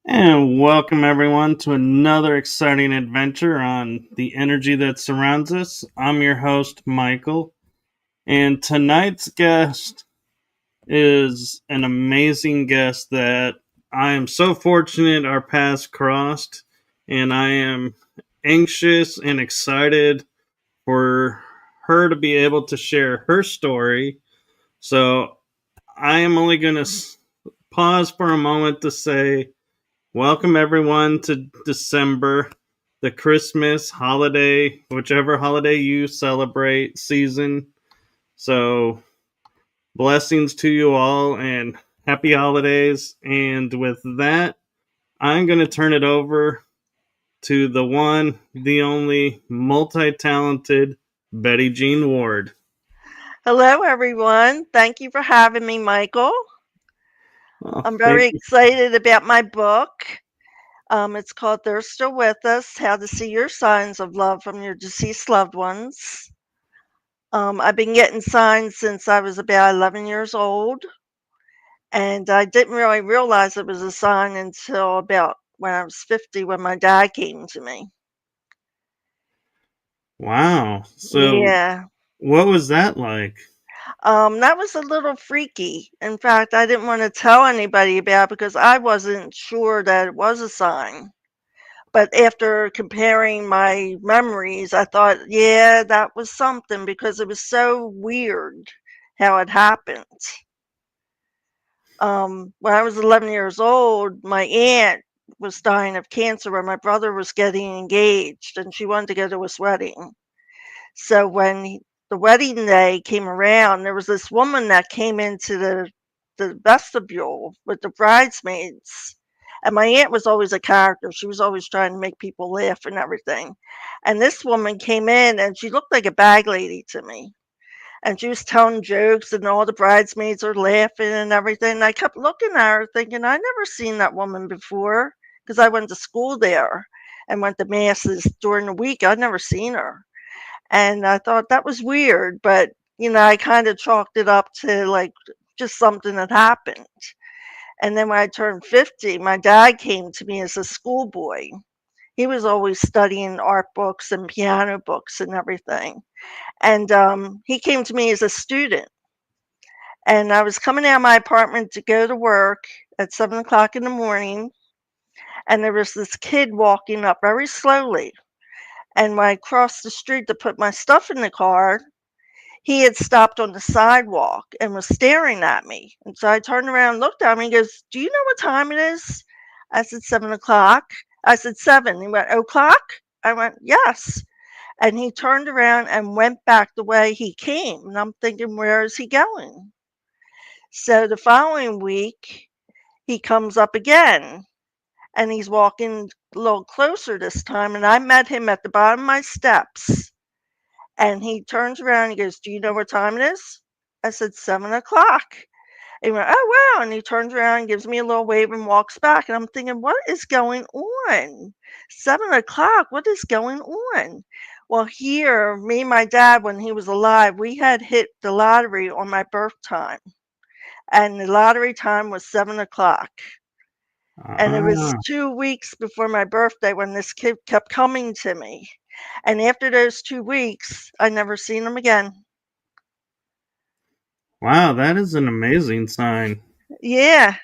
And welcome everyone to another exciting adventure on the energy that surrounds us. I'm your host, Michael, and tonight's guest is an amazing guest that I am so fortunate our paths crossed, and I am anxious and excited for her to be able to share her story. So I am only going to pause for a moment to say, welcome everyone to December, the Christmas holiday, whichever holiday you celebrate season. So blessings to you all and happy holidays. And with that, I'm going to turn it over to the one, the only multi-talented Betty Jean Ward. Hello, everyone. Thank you for having me, Michael. Well, I'm very excited about my book. It's called They're Still With Us, How to See Your Signs of Love from Your Deceased Loved Ones. I've been getting signs since I was about 11 years old, and I didn't really realize it was a sign until about when I was 50 when my dad came to me. Wow. So Yeah. what was that like? That was a little freaky. In fact, I didn't want to tell anybody about it because I wasn't sure that it was a sign. But after comparing my memories, I thought, yeah, that was something because it was so weird how it happened. When I was 11 years old, my aunt was dying of cancer when my brother was getting engaged, and she wanted to go to his wedding. So when the wedding day came around, there was this woman that came into the vestibule with the bridesmaids. And my aunt was always a character. She was always trying to make people laugh and everything. And this woman came in and she looked like a bag lady to me. And she was telling jokes and all the bridesmaids are laughing and everything. And I kept looking at her thinking, I never seen that woman before because I went to school there and went to masses during the week. I'd never seen her. And I thought that was weird, but, I kind of chalked it up to, like, just something that happened. And then when I turned 50, my dad came to me as a schoolboy. He was always studying art books and piano books and everything. And he came to me as a student. And I was coming out of my apartment to go to work at 7 o'clock in the morning. And there was this kid walking up very slowly. And when I crossed the street to put my stuff in the car, he had stopped on the sidewalk and was staring at me. And so I turned around and looked at him. He goes, "Do you know what time it is?" I said, 7 o'clock. I said, 7. He went, "O'clock?" I went, "Yes." And he turned around and went back the way he came. And I'm thinking, where is he going? So the following week, he comes up again and he's walking a little closer this time. And I met him at the bottom of my steps. And he turns around and he goes, "Do you know what time it is?" I said, 7 o'clock. And he went, oh, wow. And he turns around, gives me a little wave and walks back. And I'm thinking, what is going on? 7 o'clock, what is going on? Well, here, me and my dad, when he was alive, we had hit the lottery on my birth time. And the lottery time was 7 o'clock. And it was Ah, 2 weeks before my birthday when this kid kept coming to me. And after those 2 weeks, I never seen him again. wow, that is an amazing sign. Yeah.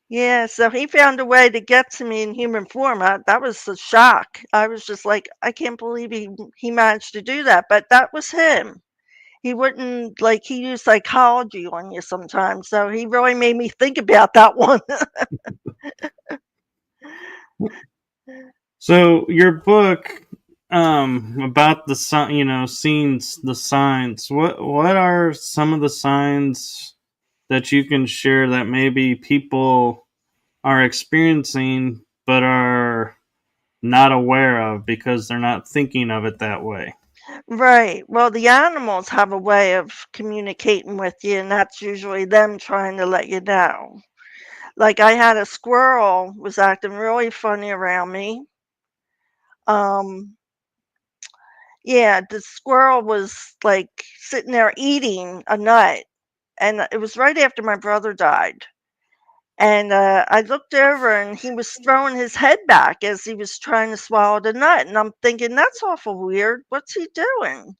Yeah, so he found a way to get to me in human form. That was a shock. I was just like, I can't believe he managed to do that. But that was him. He wouldn't like he used psychology on you sometimes. So he really made me think about that one. So your book about the sign, seeing the signs. What are some of the signs that you can share that maybe people are experiencing but are not aware of because they're not thinking of it that way? Right. Well, the animals have a way of communicating with you, and that's usually them trying to let you know. Like I had a squirrel was acting really funny around me. Um, yeah, the squirrel was like sitting there eating a nut, and it was right after my brother died. And I looked over, and he was throwing his head back as he was trying to swallow the nut. And I'm thinking, that's awful weird. What's he doing?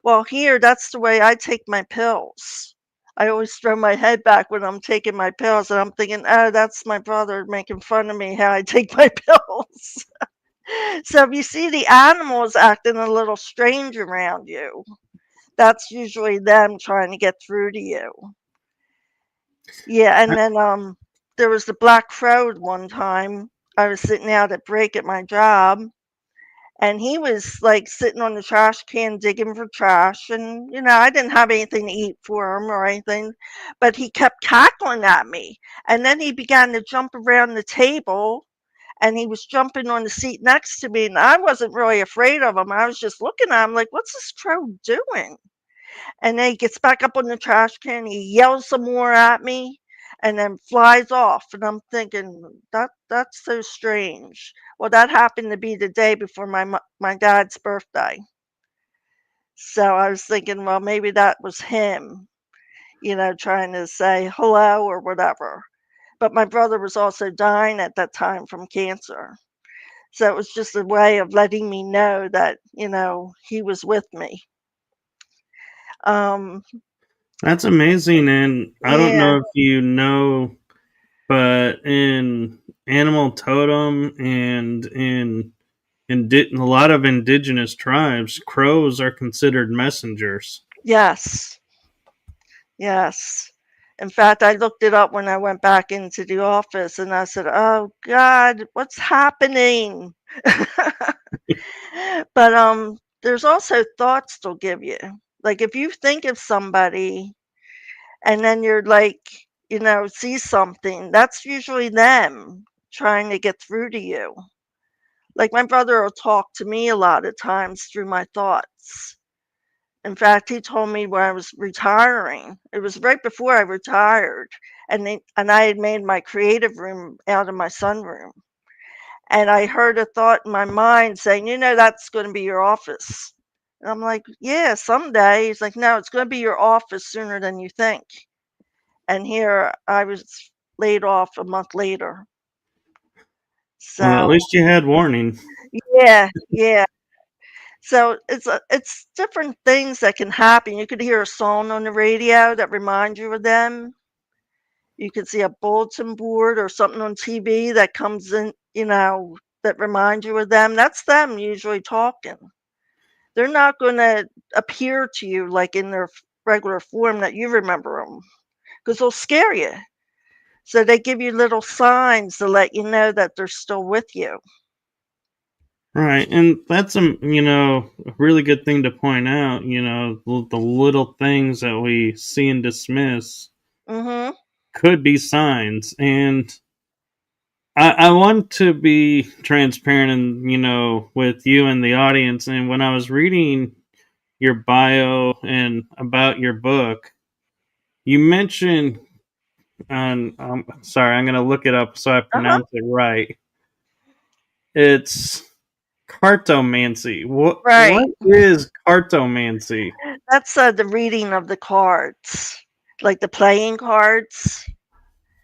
Well, here, that's the way I take my pills. I always throw my head back when I'm taking my pills, and I'm thinking, oh, that's my brother making fun of me how I take my pills. So if you see the animals acting a little strange around you, that's usually them trying to get through to you. Yeah, and then there was the black crow one time. I was sitting out at break at my job, and he was like sitting on the trash can digging for trash, and I didn't have anything to eat for him or anything, but he kept cackling at me, and then he began to jump around the table, and he was jumping on the seat next to me, and I wasn't really afraid of him. I was just looking at him like, what's this crow doing? And then he gets back up on the trash can, he yells some more at me, and then flies off. And I'm thinking, that's so strange. Well, that happened to be the day before my dad's birthday. So I was thinking, well, maybe that was him, trying to say hello or whatever. But my brother was also dying at that time from cancer. So it was just a way of letting me know that, he was with me. Um, That's amazing, and I don't yeah, know if you know, but in animal totem and in a lot of indigenous tribes, crows are considered messengers. yes. Yes. In fact, I looked it up when I went back into the office and I said, "Oh God, what's happening?" But there's also thoughts they'll give you. Like if you think of somebody and then you're like, see something, that's usually them trying to get through to you. Like my brother will talk to me a lot of times through my thoughts. In fact, he told me when I was retiring. It was right before I retired, and I had made my creative room out of my sunroom. And I heard a thought in my mind saying, that's going to be your office. And I'm like, yeah, someday. He's like, no, it's going to be your office sooner than you think. And here I was laid off a month later. Well, at So least you had warning. yeah, yeah. So it's different things that can happen. You could hear a song on the radio that reminds you of them. You could see a bulletin board or something on TV that comes in, that reminds you of them. That's them usually talking. They're not going to appear to you like in their regular form that you remember them because they'll scare you. So they give you little signs to let you know that they're still with you. Right, and that's a really good thing to point out. The little things that we see and dismiss Mhm. could be signs, and I want to be transparent and with you and the audience. And when I was reading your bio and about your book, you mentioned, and sorry, I'm going to look it up so I Uh-huh. pronounce it right. It's cartomancy. What Right. is cartomancy? That's the reading of the cards, like the playing cards.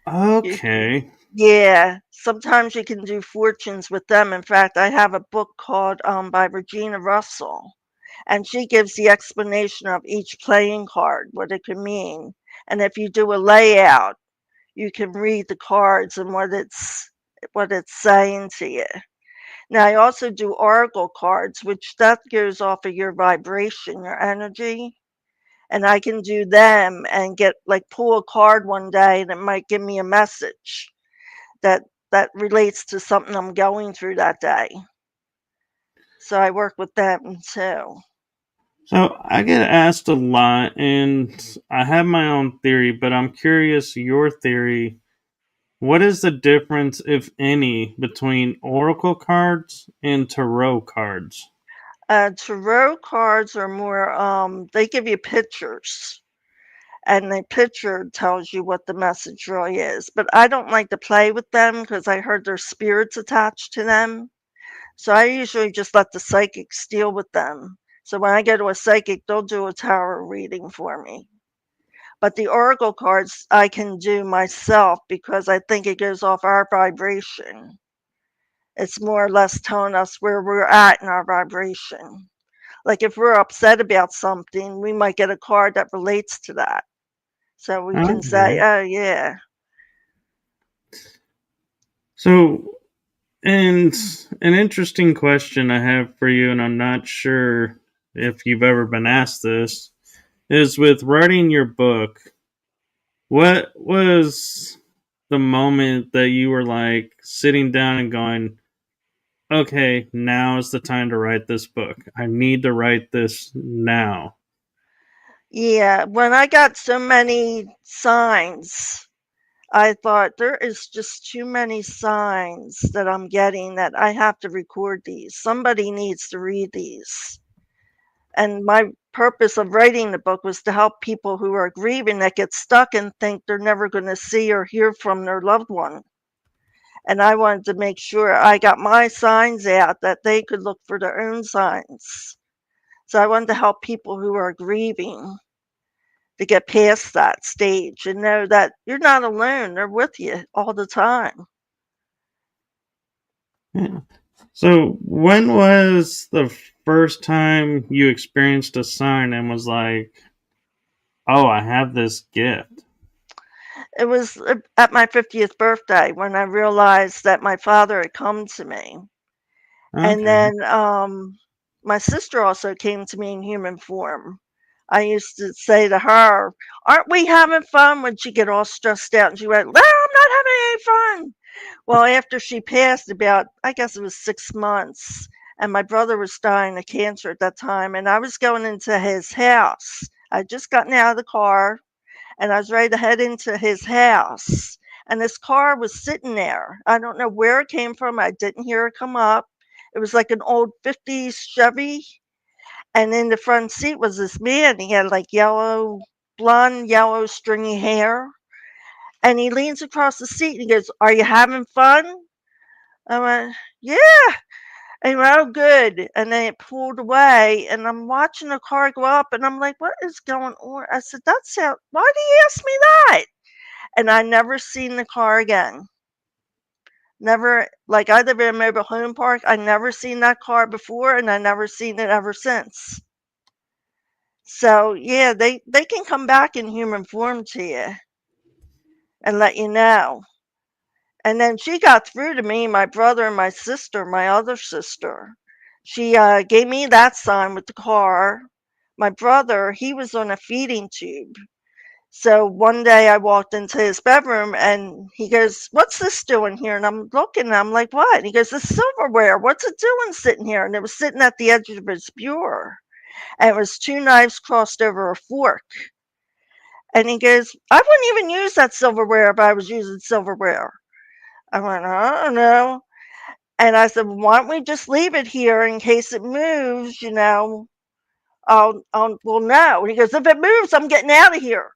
You, Okay. yeah. Sometimes you can do fortunes with them. In fact, I have a book called by Regina Russell, and she gives the explanation of each playing card, what it can mean. And if you do a layout, you can read the cards and what it's saying to you. Now I also do oracle cards, which that goes off of your vibration, your energy. And I can do them and get like pull a card one day and it might give me a message that relates to something I'm going through that day. So I work with them too. So I get asked a lot, and I have my own theory, but I'm curious your theory. What is the difference, if any, between oracle cards and tarot cards? Tarot cards are more they give you pictures and the picture tells you what the message really is. But I don't like to play with them because I heard there's spirits attached to them. So I usually just let the psychics deal with them. So when I go to a psychic, they'll do a tarot reading for me. But the oracle cards I can do myself because I think it goes off our vibration. It's more or less telling us where we're at in our vibration. Like if we're upset about something, we might get a card that relates to that. So we can say, Okay. oh, yeah. So, and an interesting question I have for you, and I'm not sure if you've ever been asked this, is with writing your book, what was the moment that you were like sitting down and going, okay, now is the time to write this book. I need to write this now. Yeah, when I got so many signs, I thought there is just too many signs that I'm getting that I have to record these. Somebody needs to read these. And my purpose of writing the book was to help people who are grieving that get stuck and think they're never going to see or hear from their loved one. And I wanted to make sure I got my signs out that they could look for their own signs. So I wanted to help people who are grieving to get past that stage and know that you're not alone. They're with you all the time. Yeah. So, when was the first time you experienced a sign and was like, oh, I have this gift? It was at my 50th birthday when I realized that my father had come to me. And Okay. then my sister also came to me in human form. I used to say to her, "Aren't we having fun?" when she'd get all stressed out and she went, "No, I'm not having any fun." Well, after she passed, about, I guess it was 6 months, and my brother was dying of cancer at that time, and I was going into his house. I'd just gotten out of the car and I was ready to head into his house. And this car was sitting there. I don't know where it came from. I didn't hear it come up. It was like an old 50s Chevy. And in the front seat was this man. He had like blonde, yellow, stringy hair. And he leans across the seat and he goes, "Are you having fun?" I went, "Yeah." And he went, "Oh, good." And then it pulled away. And I'm watching the car go up. And I'm like, "What is going on?" I said, why did he ask me that? And I never seen the car again. Never, like I live in a mobile home park. I never seen that car before, and I never seen it ever since. So yeah, they can come back in human form to you and let you know. And then she got through to me, my brother and my sister, my other sister. She gave me that sign with the car. My brother, he was on a feeding tube. So one day I walked into his bedroom and he goes, "What's this doing here?" And I'm looking and I'm like, "What?" And he goes, "This silverware. What's it doing sitting here?" And it was sitting at the edge of his bureau. And it was two knives crossed over a fork. And he goes, "I wouldn't even use that silverware if I was using silverware." I went, "I don't know." And I said, "Why don't we just leave it here in case it moves, Well, no. And he goes, if it moves, I'm getting out of here.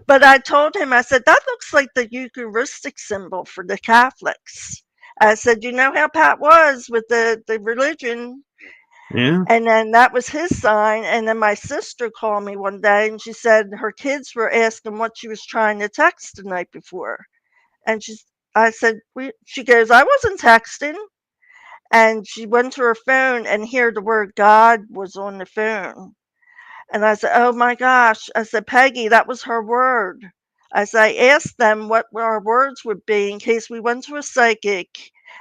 But I told him, I said, that looks like the Eucharistic symbol for the Catholics. I said, you know how Pat was with the religion. Yeah. And then that was his sign. And then my sister called me one day and she said her kids were asking what she was trying to text the night before. And I said, she goes, I wasn't texting. And she went to her phone and here the word God was on the phone. And I said, oh my gosh. I said, Peggy, that was her word. I said, I asked them what our words would be in case we went to a psychic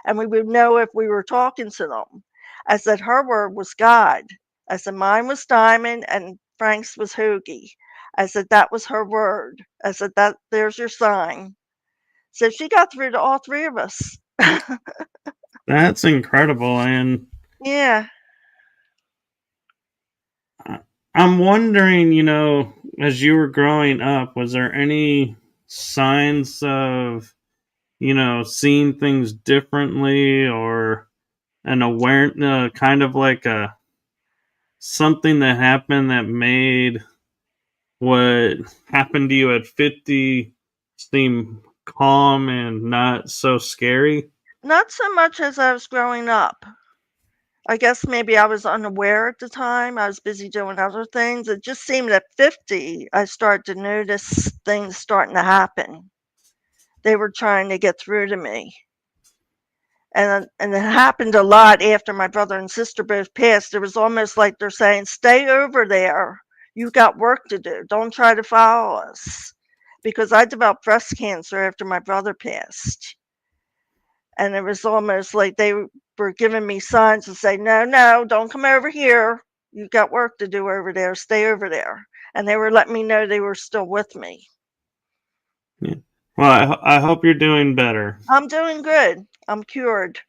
and we would know if we were talking to them. I said, her word was God. I said, mine was diamond and Frank's was hoagie. I said, that was her word. I said, that there's your sign. So she got through to all three of us. That's incredible. And Yeah. I'm wondering, as you were growing up, was there any signs of, seeing things differently, or an awareness, kind of like a something that happened that made what happened to you at 50 seem calm and not so scary? Not so much as I was growing up. I guess maybe I was unaware at the time. I was busy doing other things. It just seemed at 50, I started to notice things starting to happen. They were trying to get through to me. And it happened a lot after my brother and sister both passed. It was almost like they're saying, stay over there. You've got work to do. Don't try to follow us. Because I developed breast cancer after my brother passed. And it was almost like they were giving me signs to say, no, no, don't come over here. You've got work to do over there. Stay over there. And they were letting me know they were still with me. Yeah. Well, I hope you're doing better. I'm doing good. I'm cured.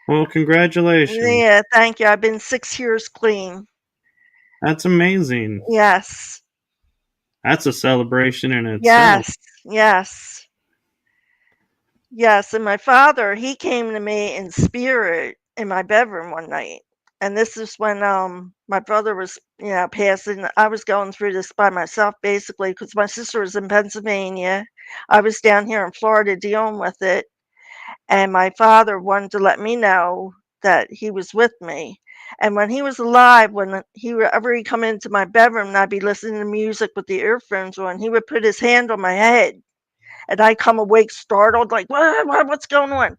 Well, congratulations. Yeah, thank you. I've been 6 years clean. That's amazing. Yes. That's a celebration in itself. Yes. Yes. Yes. And my father, he came to me in spirit in my bedroom one night. And this is when my brother was, passing. I was going through this by myself basically because my sister was in Pennsylvania. I was down here in Florida dealing with it. And my father wanted to let me know that he was with me. And when he was alive, when he come into my bedroom and I'd be listening to music with the earphones on, he would put his hand on my head. And I come awake startled, like, what's going on?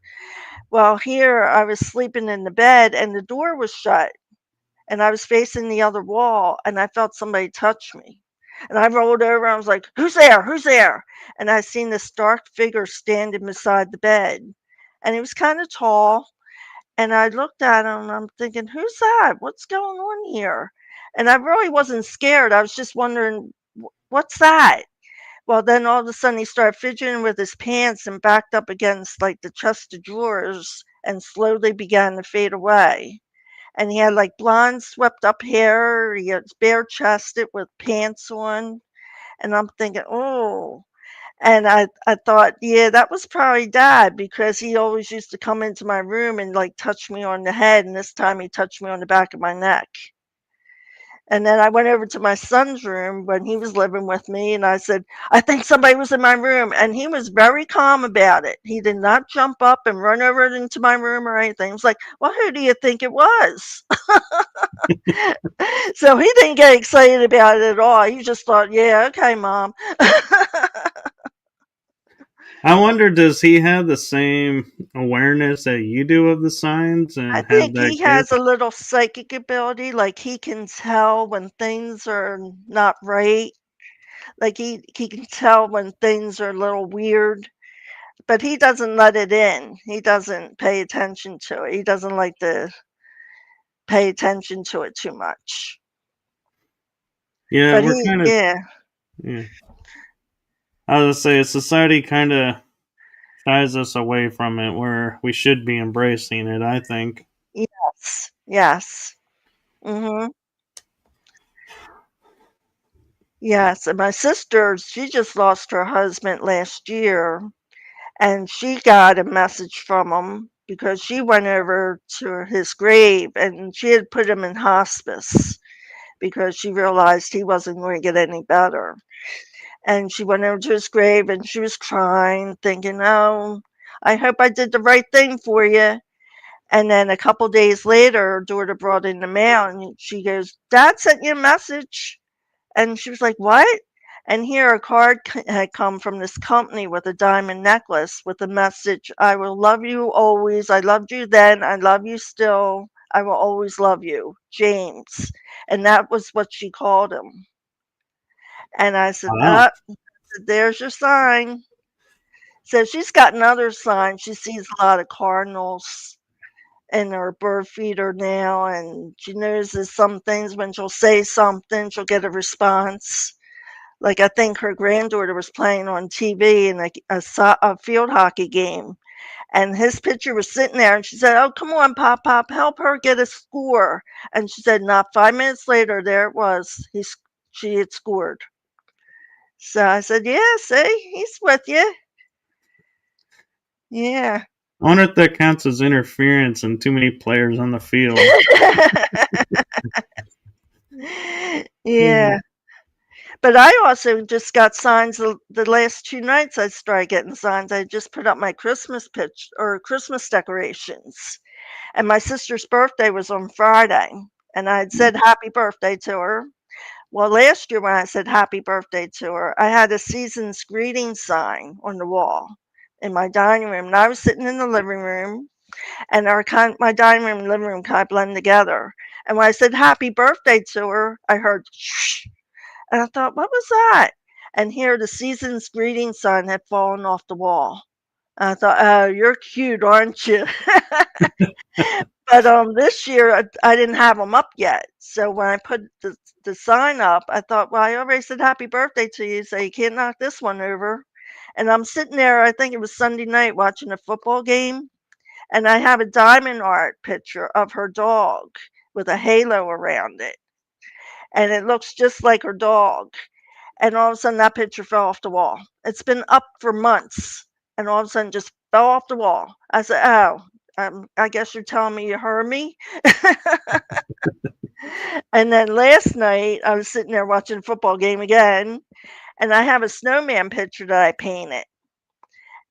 Well, here I was sleeping in the bed and the door was shut and I was facing the other wall and I felt somebody touch me. And I rolled over and I was like, who's there? Who's there? And I seen this dark figure standing beside the bed. And he was kind of tall. And I looked at him and I'm thinking, who's that? What's going on here? And I really wasn't scared. I was just wondering, what's that? Well, then all of a sudden he started fidgeting with his pants and backed up against like the chest of drawers and slowly began to fade away. And he had like blonde swept up hair. He was bare chested with pants on. And I'm thinking, oh. And I thought, yeah, that was probably dad because he always used to come into my room and like touch me on the head. And this time he touched me on the back of my neck. And then I went over to my son's room when he was living with me and I said, I think somebody was in my room. And he was very calm about it. He did not jump up and run over into my room or anything. He was like, well, who do you think it was? So he didn't get excited about it at all. He just thought, yeah, okay, mom. I wonder, does he have the same awareness that you do of the signs I and have think that he gift? has a little psychic ability, like he can tell when things are not right. Like he can tell when things are a little weird, but he doesn't let it in. He doesn't pay attention to it. He doesn't like to pay attention to it too much. Yeah, But we're he, kind of, yeah, yeah. I was gonna say, society kind of shies us away from it, where we should be embracing it, I think. yes, yes. Mhm. Yes, and my sister, she just lost her husband last year, and she got a message from him. because she went over to his grave and she had put him in hospice because she realized he wasn't going to get any better. And she went over to his grave and she was crying, thinking, "Oh, I hope I did the right thing for you." And then a couple days later, her daughter brought in the mail and she goes, "Dad sent you a message." And she was like, "What?" And here a card had come from this company with a diamond necklace with a message: "I will love you always. I loved you then. I love you still. I will always love you, James." And that was what she called him. And I said, Wow. "There's your sign." So she's gotten other signs. She sees a lot of cardinals in her bird feeder now, and she notices some things when she'll say something, she'll get a response. Like I think her granddaughter was playing on TV in a field hockey game, and his picture was sitting there, and she said, "Oh, come on, Pop Pop, help her get a score." And she said, not 5 minutes later, there it was. She had scored. So I said, "Yeah, see, he's with you." Yeah. I wonder if that counts as interference and too many players on the field. Yeah. But I also just got signs the last 2 nights I started getting signs. I just put up my Christmas pitch or Christmas decorations, and my sister's birthday was on Friday, and I had said happy birthday to her. Well, last year when I said happy birthday to her, I had a season's greeting sign on the wall in my dining room, and I was sitting in the living room, and my dining room and living room kind of blend together. And when I said happy birthday to her, I heard shh, and I thought, what was that? And here the season's greeting sign had fallen off the wall. And I thought, oh, you're cute, aren't you? But this year I didn't have them up yet. So when I put the sign up, I thought, well, I already said happy birthday to you, so you can't knock this one over. And I'm sitting there, I think it was Sunday night, watching a football game, and I have a diamond art picture of her dog with a halo around it. And it looks just like her dog. And all of a sudden, that picture fell off the wall. It's been up for months, and all of a sudden, just fell off the wall. I said, "Oh, I guess you're telling me you heard me." And then last night, I was sitting there watching a football game again, and I have a snowman picture that I painted.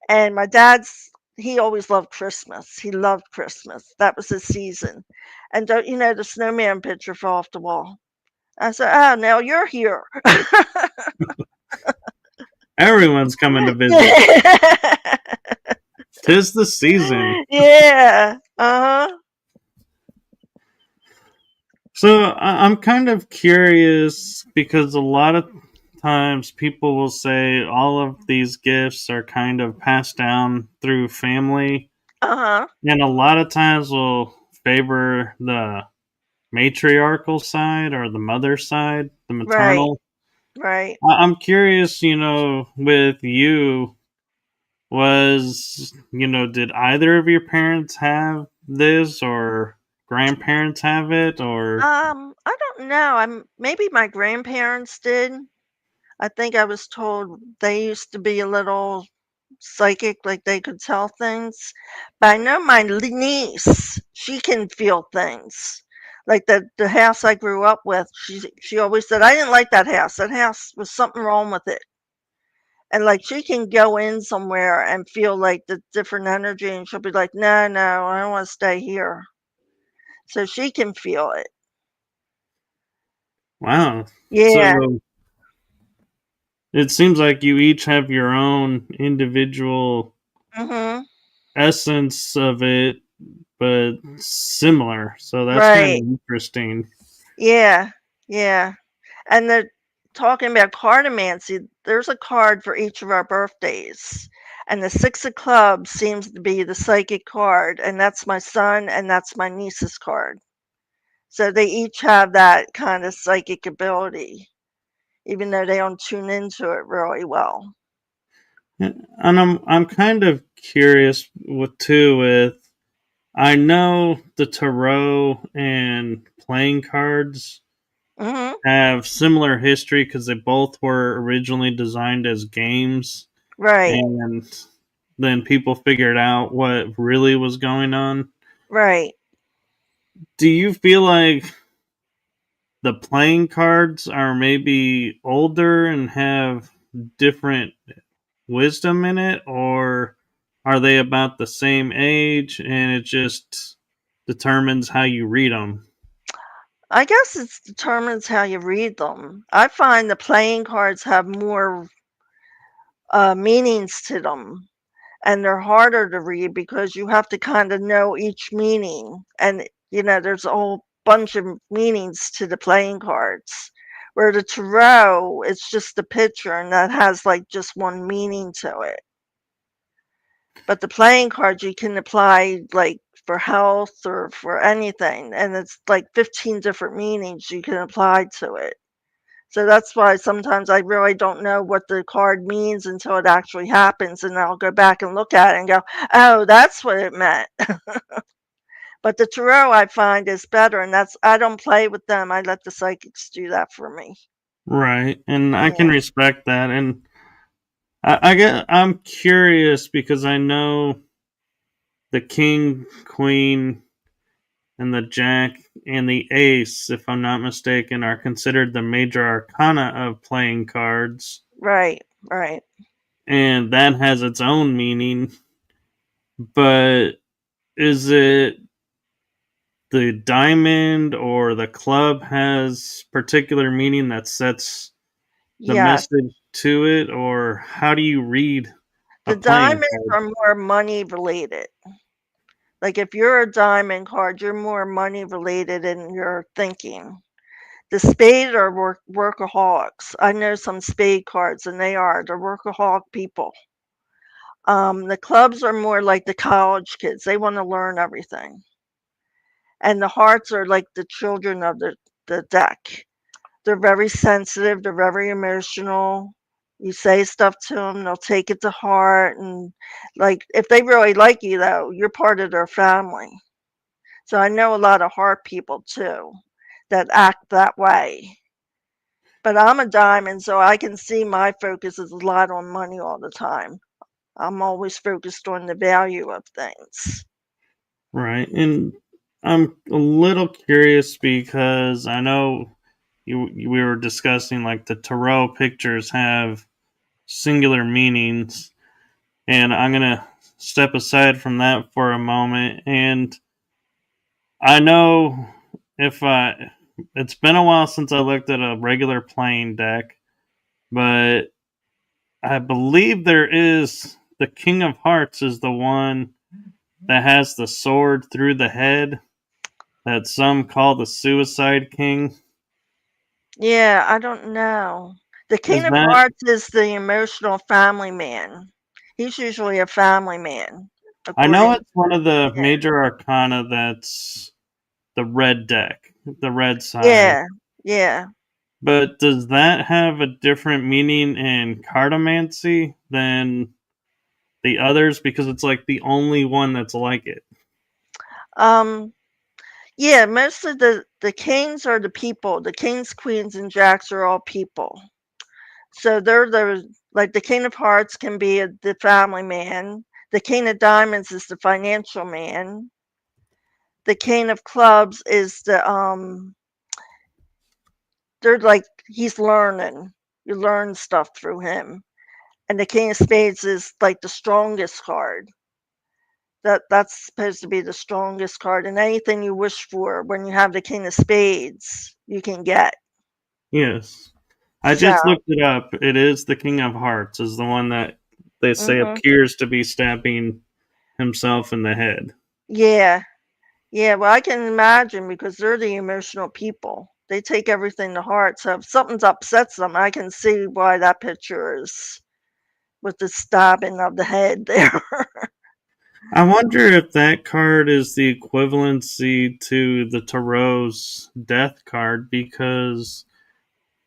And my dad's he always loved Christmas. He loved Christmas. That was his season. And don't you know the snowman picture fell off the wall? I said, "Oh, now you're here." Everyone's coming to visit. Tis the season. Yeah. Uh-huh. So I'm kind of curious because a lot of times people will say all of these gifts are kind of passed down through family, Uh-huh. and a lot of times will favor the matriarchal side or the mother side, the Right. maternal. Right. I'm curious, with you, did either of your parents have this or grandparents have it or I don't know. Maybe my grandparents did. I think I was told they used to be a little psychic, like they could tell things. But I know my niece, she can feel things. Like the house I grew up with, she always said, "I didn't like that house. That house was something wrong with it." And like she can go in somewhere and feel like the different energy, and she'll be like, "No, no, I don't want to stay here." So she can feel it. wow. Yeah. So it seems like you each have your own individual Mhm. essence of it, but similar. So that's kind of Right. interesting. Yeah. Yeah. And they're talking about cartomancy. There's a card for each of our birthdays. And the six of clubs seems to be the psychic card, and that's my son and that's my niece's card. So they each have that kind of psychic ability, even though they don't tune into it really well. And I'm kind of curious with I know the tarot and playing cards Mhm. have similar history because they both were originally designed as games, Right. and then people figured out what really was going on. Right. Do you feel like the playing cards are maybe older and have different wisdom in it, or are they about the same age and it just determines how you read them? I guess it determines how you read them. I find the playing cards have more meanings to them, and they're harder to read because you have to kind of know each meaning. And, there's a whole bunch of meanings to the playing cards. Where the tarot, it's just a picture and that has like just one meaning to it. But the playing cards you can apply like for health or for anything, and it's like 15 different meanings you can apply to it. So that's why sometimes I really don't know what the card means until it actually happens, and I'll go back and look at it and go, "Oh, that's what it meant." But the tarot I find is better, and that's I don't play with them. I let the psychics do that for me. Right, and I can Yeah, respect that. And I'm curious because I know the king, queen, and the jack and the ace, if I'm not mistaken, are considered the major arcana of playing cards, right, right. and that has its own meaning. But is it the diamond or the club has particular meaning that sets the Yes, message to it, or how do you read a the playing diamonds card? are more money related. Like if you're a diamond card, you're more money related in your thinking. The spade are workaholics. I know some spade cards, and they're workaholic people. The clubs are more like the college kids. They want to learn everything. And the hearts are like the children of the deck. They're very sensitive. They're very emotional. You say stuff to them, they'll take it to heart. And like, if they really like you, though, you're part of their family. So I know a lot of heart people too that act that way. But I'm a diamond, so I can see my focus is a lot on money all the time. I'm always focused on the value of things. Right, and I'm a little curious because I know we were discussing like the tarot pictures have singular meanings, and I'm gonna step aside from that for a moment. And I know if I, it's been a while since I looked at a regular playing deck, but I believe there is the King of Hearts is the one that has the sword through the head that some call the Suicide King. Yeah, I don't know. The Is King of that? Hearts is the emotional family man. He's usually a family man, I know according. it's one of the Yeah, major arcana that's the red deck, the red side. yeah, yeah. But does that have a different meaning in cartomancy than the others? Because it's like the only one that's like it. Um, yeah. Most of the kings are the people. The kings, queens, and jacks are all people. So they're the like the King of Hearts can be the family man. The King of Diamonds is the financial man. The King of Clubs is they're like he's learning. You learn stuff through him. And the King of Spades is like the strongest card. That's supposed to be the strongest card. And anything you wish for when you have the King of Spades, you can get. Yes. I So, just looked it up. It is the King of Hearts, is the one that they say mhm. appears to be stabbing himself in the head. Yeah. Yeah, well, I can imagine because they're the emotional people. They take everything to heart. So if something upsets them, I can see why that picture is with the stabbing of the head there. I wonder if that card is the equivalency to the Tarot's death card, because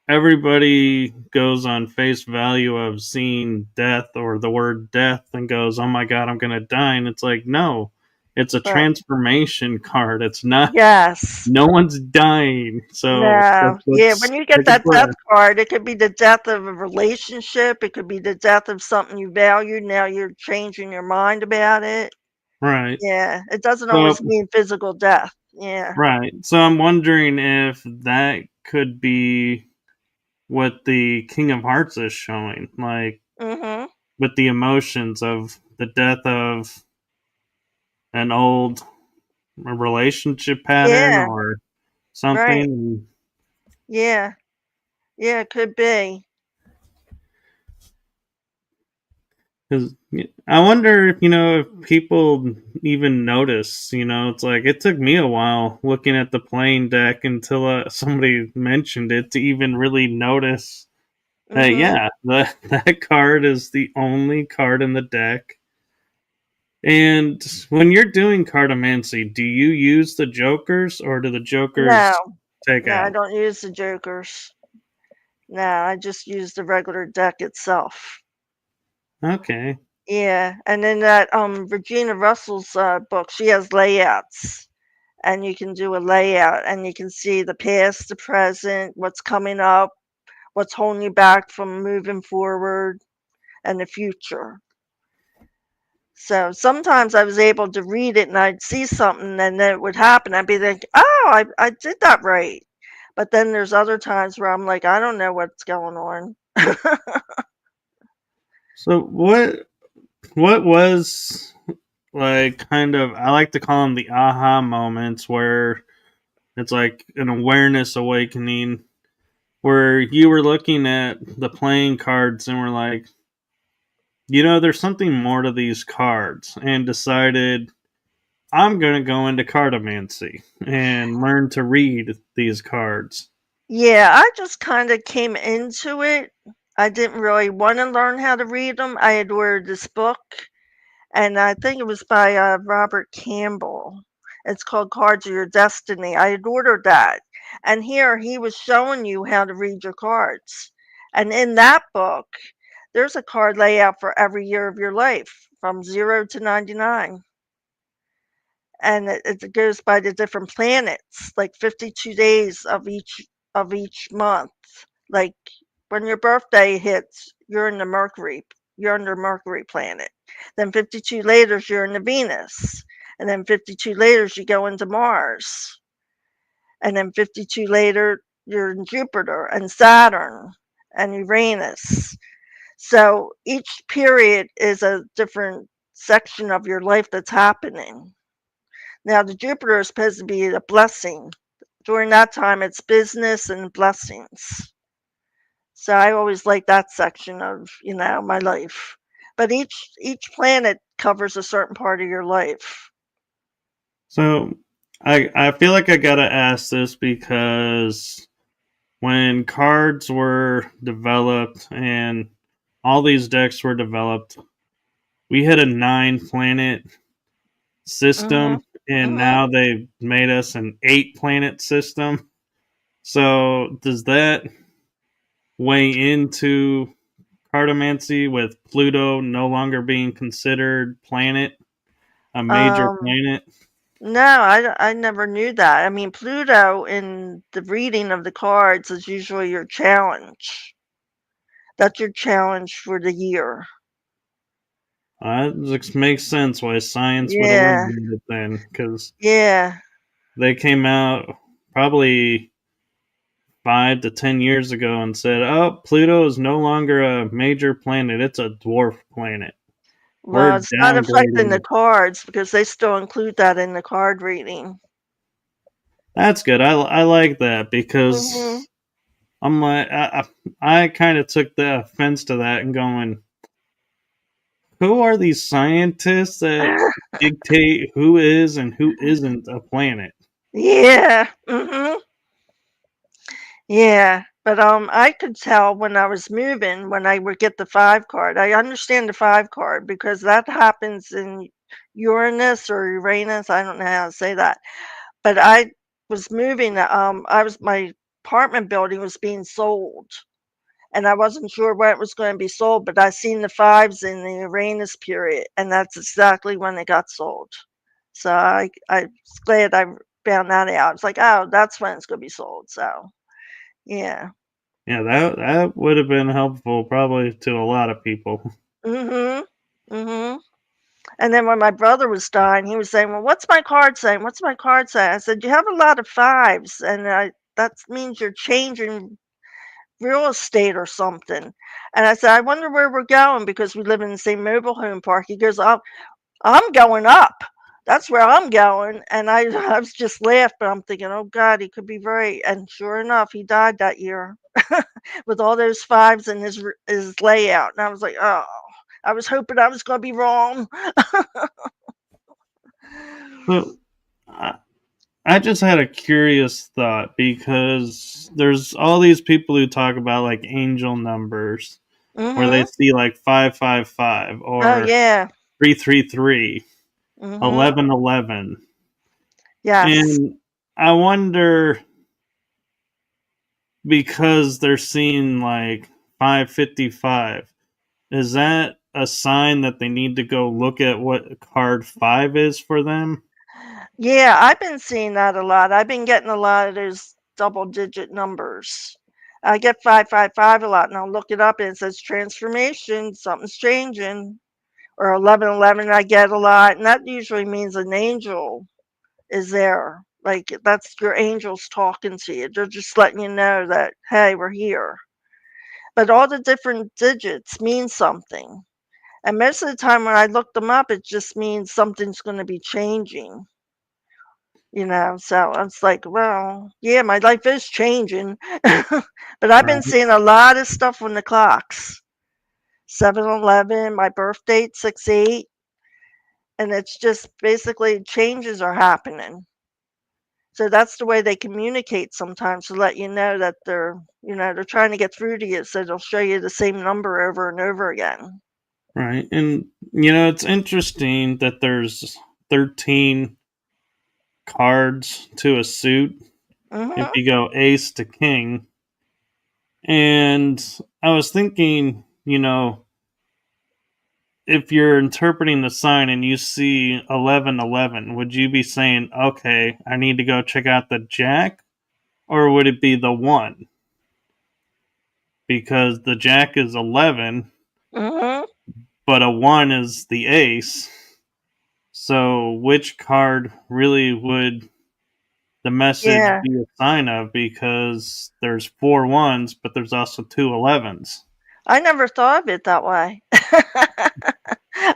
everybody goes on face value of seeing death or the word death and goes, "Oh my god, I'm going to die." And it's like, no, it's a But transformation card. It's not. yes. No one's dying, so No. Yeah, let's when you take get a that death breath. card, it could be the death of a relationship, it could be the death of something you valued, now you're changing your mind about it. Right. Yeah, it doesn't So always mean physical death. Yeah. right. So I'm wondering if that could be what the King of Hearts is showing, like Mhm. with the emotions of the death of an old relationship pattern Yeah, or right. something. Yeah. Yeah, it could be. Because I wonder if if people even notice. It's like it took me a while looking at the playing deck until somebody mentioned it to even really notice that. Mhm. Yeah, that card is the only card in the deck. And when you're doing cartomancy, do you use the jokers or do the jokers No. take No, I out? don't use the jokers. No, I just use the regular deck itself. Okay. Yeah, and then that Regina Russell's book, she has layouts, and you can do a layout, and you can see the past, the present, what's coming up, what's holding you back from moving forward, and the future. So sometimes I was able to read it, and I'd see something, and then it would happen. I'd be like, "Oh, I did that right." But then there's other times where I'm like, "I don't know what's going on." So what was like kind of, I like to call them the aha moments where it's like an awareness awakening where you were looking at the playing cards and were like, there's something more to these cards, and decided I'm going to go into cartomancy and learn to read these cards. Yeah, I just kind of came into it. I didn't really want to learn how to read them. I had ordered this book, and I think it was by Robert Campbell. It's called Cards of Your Destiny. I had ordered that. And here he was showing you how to read your cards. And in that book, there's a card layout for every year of your life from 0 to 99. And it goes by the different planets, like 52 days of each month. Like when your birthday hits, you're in the Mercury, you're under Mercury planet. Then 52 later, you're in the Venus, and then 52 later, you go into Mars, and then 52 later, you're in Jupiter and Saturn and Uranus. So each period is a different section of your life that's happening. Now, the Jupiter is supposed to be a blessing. During that time, it's business and blessings. So I always like that section of, my life. But each planet covers a certain part of your life. So I feel like I gotta ask this because when cards were developed and all these decks were developed, we had a 9 planet Mhm. system, and Mhm. now they've made us an 8 planet system. So does that weigh into cartomancy with Pluto no longer being considered a major Um, planet? no, I never knew that. I mean, Pluto in the reading of the cards is usually your challenge. That's your challenge for the year. It makes sense why science would Yeah. eliminate it then, because Yeah. they came out probably 5 to 10 years ago and said, "Oh, Pluto is no longer a major planet; it's a dwarf planet. Well, We're it's not affecting the downgrading." cards because they still include that in the card reading. That's good. I like that Mhm. because I'm like I kind of took the offense to that and going, who are these scientists that dictate who is and who isn't a planet? Yeah. Mhm. Yeah, but, I could tell when I was moving, when I would get the 5 card. I understand the 5 card because that happens in Uranus or Uranus, I don't know how to say that. But I was moving, my apartment building was being sold, and I wasn't sure when it was gonna be sold, but I seen the 5s in the Uranus period, and that's exactly when it got sold. So I was glad I found that out. It's like, oh, that's when it's going to be sold. So yeah. Yeah, that would have been helpful probably to a lot of people. Mhm. Mhm. And then when my brother was dying, he was saying, "Well, what's my card saying? What's my card saying?" I said, "You have a lot of fives, and that means you're changing real estate or something." And I said, "I wonder where we're going because we live in the same mobile home park." He goes, I'm going up. That's where I'm going." And I was just laughing, but I'm thinking, "Oh God, he could be right." And sure enough, he died that year with all those fives in his layout. And I was like, "Oh, I was hoping I was going to be wrong." So I, I just had a curious thought because there's all these people who talk about like angel numbers where they Mhm. see like 555 Oh or yeah. 333, Mhm. 1111. Yes. And I wonder, because they're seeing like 555, is that a sign that they need to go look at what card 5 is for them? Yeah, I've been seeing that a lot. I've been getting a lot of those double digit numbers. I get 555 a lot, and I'll look it up and it says transformation, something's changing. Or 1111 I get a lot, and that usually means an angel is there. Like that's your angels talking to you. They're just letting you know that, hey, we're here. But all the different digits mean something. And most of the time when I look them up, it just means something's going to be changing. So it's like, well, yeah, my life is changing. But I've been Right. seeing a lot of stuff on the clocks. 7-Eleven, my birth date, 6-8, and it's just basically changes are happening. So that's the way they communicate sometimes to let you know that they're trying to get through to you. So they'll show you the same number over and over again. Right. And it's interesting that there's 13 cards to a suit if Mhm. you go ace to king. And I was thinking, if you're interpreting the sign and you see 1111, would you be saying, okay, I need to go check out the jack? Or would it be the one? Because the jack is 11, Mhm. but a one is the ace. So which card really would the message Yeah. be a sign of? Because there's four ones, but there's also two 11s. I never thought of it that way.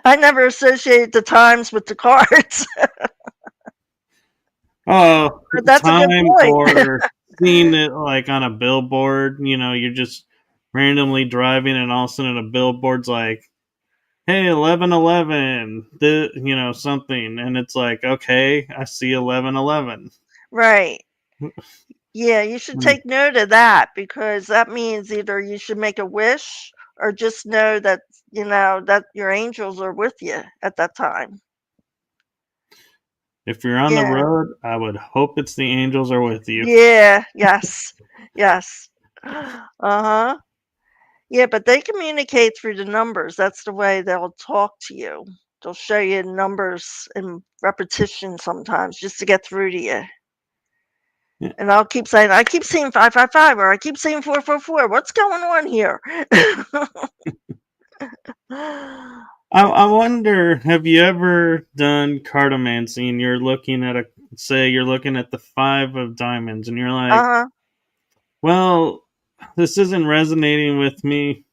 I never associated the times with the cards. Oh, But that's a good time point. or seeing it like on a billboard. You're just randomly driving, and all of a sudden a billboard's like, "Hey, 1111, something," and it's like, "Okay, I see 1111." Right. Yeah, you should Mm. take note of that because that means either you should make a wish or just know that your angels are with you at that time. If you're on the Yeah. road, I would hope it's the angels are with you. Yeah, yes. Yes. Uh-huh. Yeah, but they communicate through the numbers. That's the way they'll talk to you. They'll show you numbers in repetition sometimes just to get through to you. Yeah. And I keep seeing 555 or I keep seeing 444. What's going on here? I wonder, have you ever done cartomancy and you're looking at the five of diamonds and you're like, Uh-huh. well, this isn't resonating with me.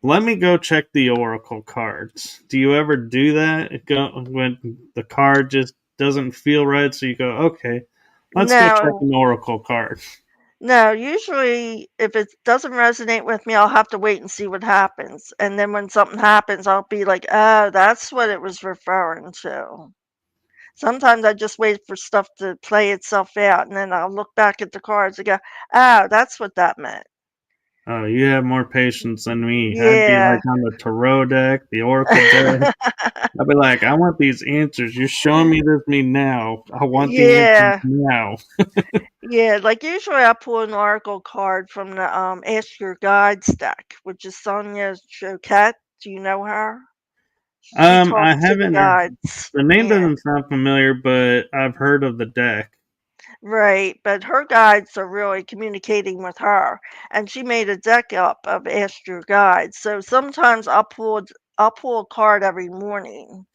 Let me go check the oracle cards. Do you ever do that? When the card just doesn't feel right, so you go, okay, let's go check No. an oracle card. No, usually if it doesn't resonate with me, I'll have to wait and see what happens. And then when something happens, I'll be like, "Oh, that's what it was referring to." Sometimes I just wait for stuff to play itself out, and then I'll look back at the cards and go, "Oh, that's what that meant." Oh, you have more patience than me. I'd be Yeah. like on the tarot deck, the oracle deck. I'd be like, I want these answers. You're showing me now. I want the answers Yeah. now. Yeah, like, usually I pull an oracle card from the, Ask Your Guides deck, which is Sonia Choquette. Do you know her? She I talks to the haven't. gods. The name Yeah. doesn't sound familiar, but I've heard of the deck. Right, but her guides are really communicating with her, and she made a deck up of Astro guides. So sometimes I'll pull a card every morning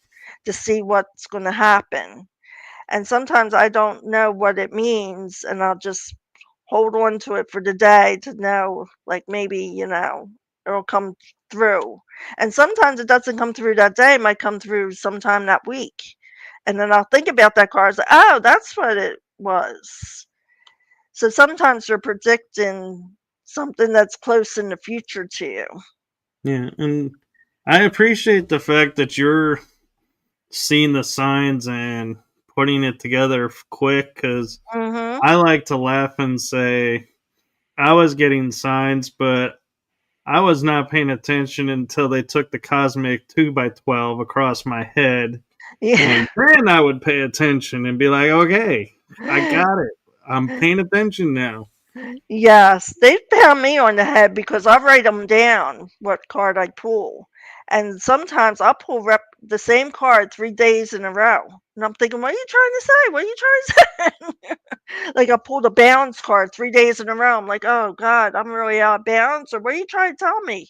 to see what's going to happen, and sometimes I don't know what it means, and I'll just hold on to it for the day to know, like maybe it'll come through. And sometimes it doesn't come through that day; it might come through sometime that week, and then I'll think about that card. Like, oh, that's what it was. So sometimes they're predicting something that's close in the future to you. Yeah, and I appreciate the fact that you're seeing the signs and putting it together quick because Mhm. I like to laugh and say I was getting signs, but I was not paying attention until they took the cosmic 2x12 across my head. Yeah. And then I would pay attention and be like, okay, I got it. I'm paying attention now. Yes, they pound me on the head because I write them down, what card I pull. And sometimes I'll pull the same card 3 days in a row. And I'm thinking, what are you trying to say? What are you trying to say? Like I pulled a balance card 3 days in a row. I'm like, oh God, I'm really out of balance. Or what are you trying to tell me?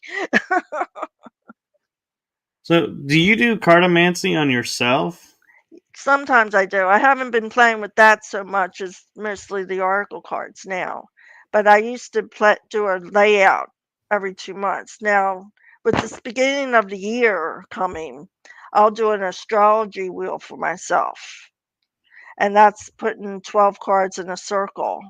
So, do you do cartomancy on yourself? Sometimes I do. I haven't been playing with that so much as mostly the oracle cards now. But I used to do a layout every 2 months. Now, with this beginning of the year coming, I'll do an astrology wheel for myself. And that's putting 12 cards in a circle.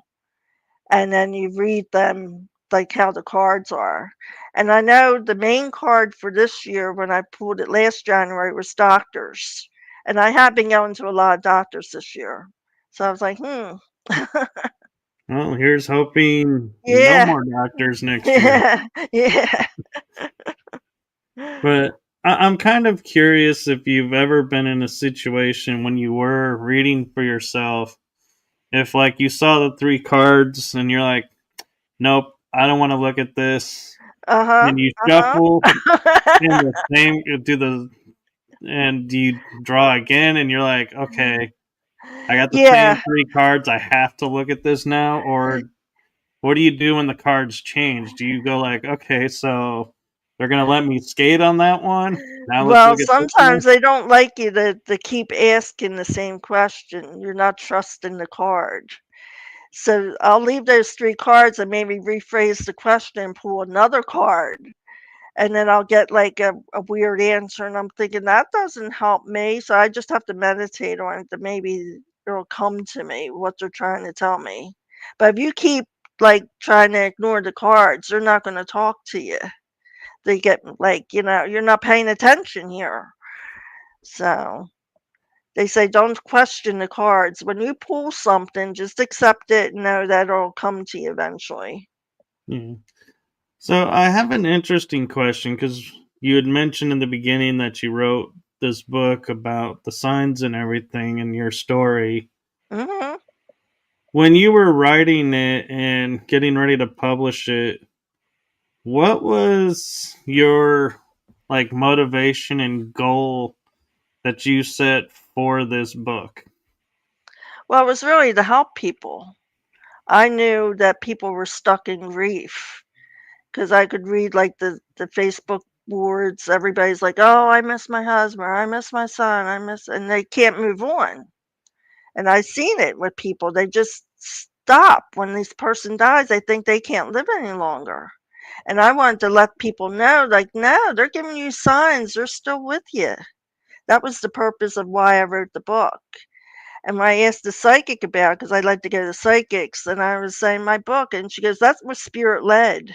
And then you read them like how the cards are. And I know the main card for this year, when I pulled it last January, was doctors. And I have been going to a lot of doctors this year. So I was like, Well, here's hoping no yeah, more doctors next year. yeah, yeah. But I'm kind of curious if you've ever been in a situation when you were reading for yourself, if like you saw the three cards and you're like, nope, I don't want to look at this. Uh-huh, And you uh-huh. shuffle in the same, do the, and you draw again and you're like, okay, I got the Yeah. same three cards. I have to look at this now. Or what do you do when the cards change? Do you go like, okay, so they're gonna let me skate on that one? Now let's Well, look at this one. sometimes they don't like you to keep asking the same question. You're not trusting the card. So I'll leave those 3 cards and maybe rephrase the question and pull another card, and then I'll get, like, a weird answer, and I'm thinking, "That doesn't help me," so I just have to meditate on it, that maybe it'll come to me, what they're trying to tell me. But if you keep, like, trying to ignore the cards, they're not gonna talk to you. They get, like, "You're not paying attention here." So they say don't question the cards. When you pull something, just accept it and know that it'll come to you eventually. Yeah. So I have an interesting question because you had mentioned in the beginning that you wrote this book about the signs and everything in your story. Mhm. When you were writing it and getting ready to publish it, what was your like motivation and goal that you set for this book? Well, it was really to help people. I knew that people were stuck in grief because I could read like the Facebook boards. Everybody's like, "Oh, I miss my husband. I miss my son. I miss," and they can't move on. And I've seen it with people. They just stop when this person dies. They think they can't live any longer. And I wanted to let people know, like, no, they're giving you signs. They're still with you. That was the purpose of why I wrote the book. And when I asked the psychic about it, because I like to go to psychics, and I was saying my book, and she goes, "That's what spirit led.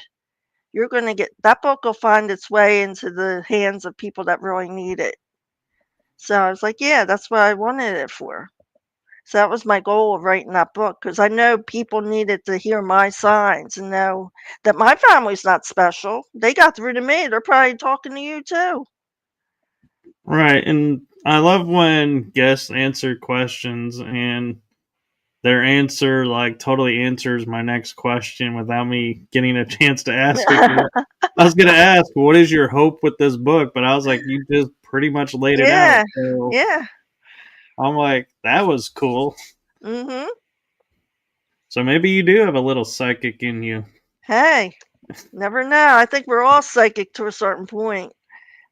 You're going to get that book will find its way into the hands of people that really need it." So I was like, yeah, that's what I wanted it for. So that was my goal of writing that book because I know people needed to hear my signs and know that my family's not special. They got through to me. They're probably talking to you too. Right, and I love when guests answer questions and their answer like totally answers my next question without me getting a chance to ask it. I was gonna ask, what is your hope with this book? But I was like, you just pretty much laid it out. Yeah. So Yeah. I'm like, that was cool. Mhm. So maybe you do have a little psychic in you. Hey, never know. I think we're all psychic to a certain point.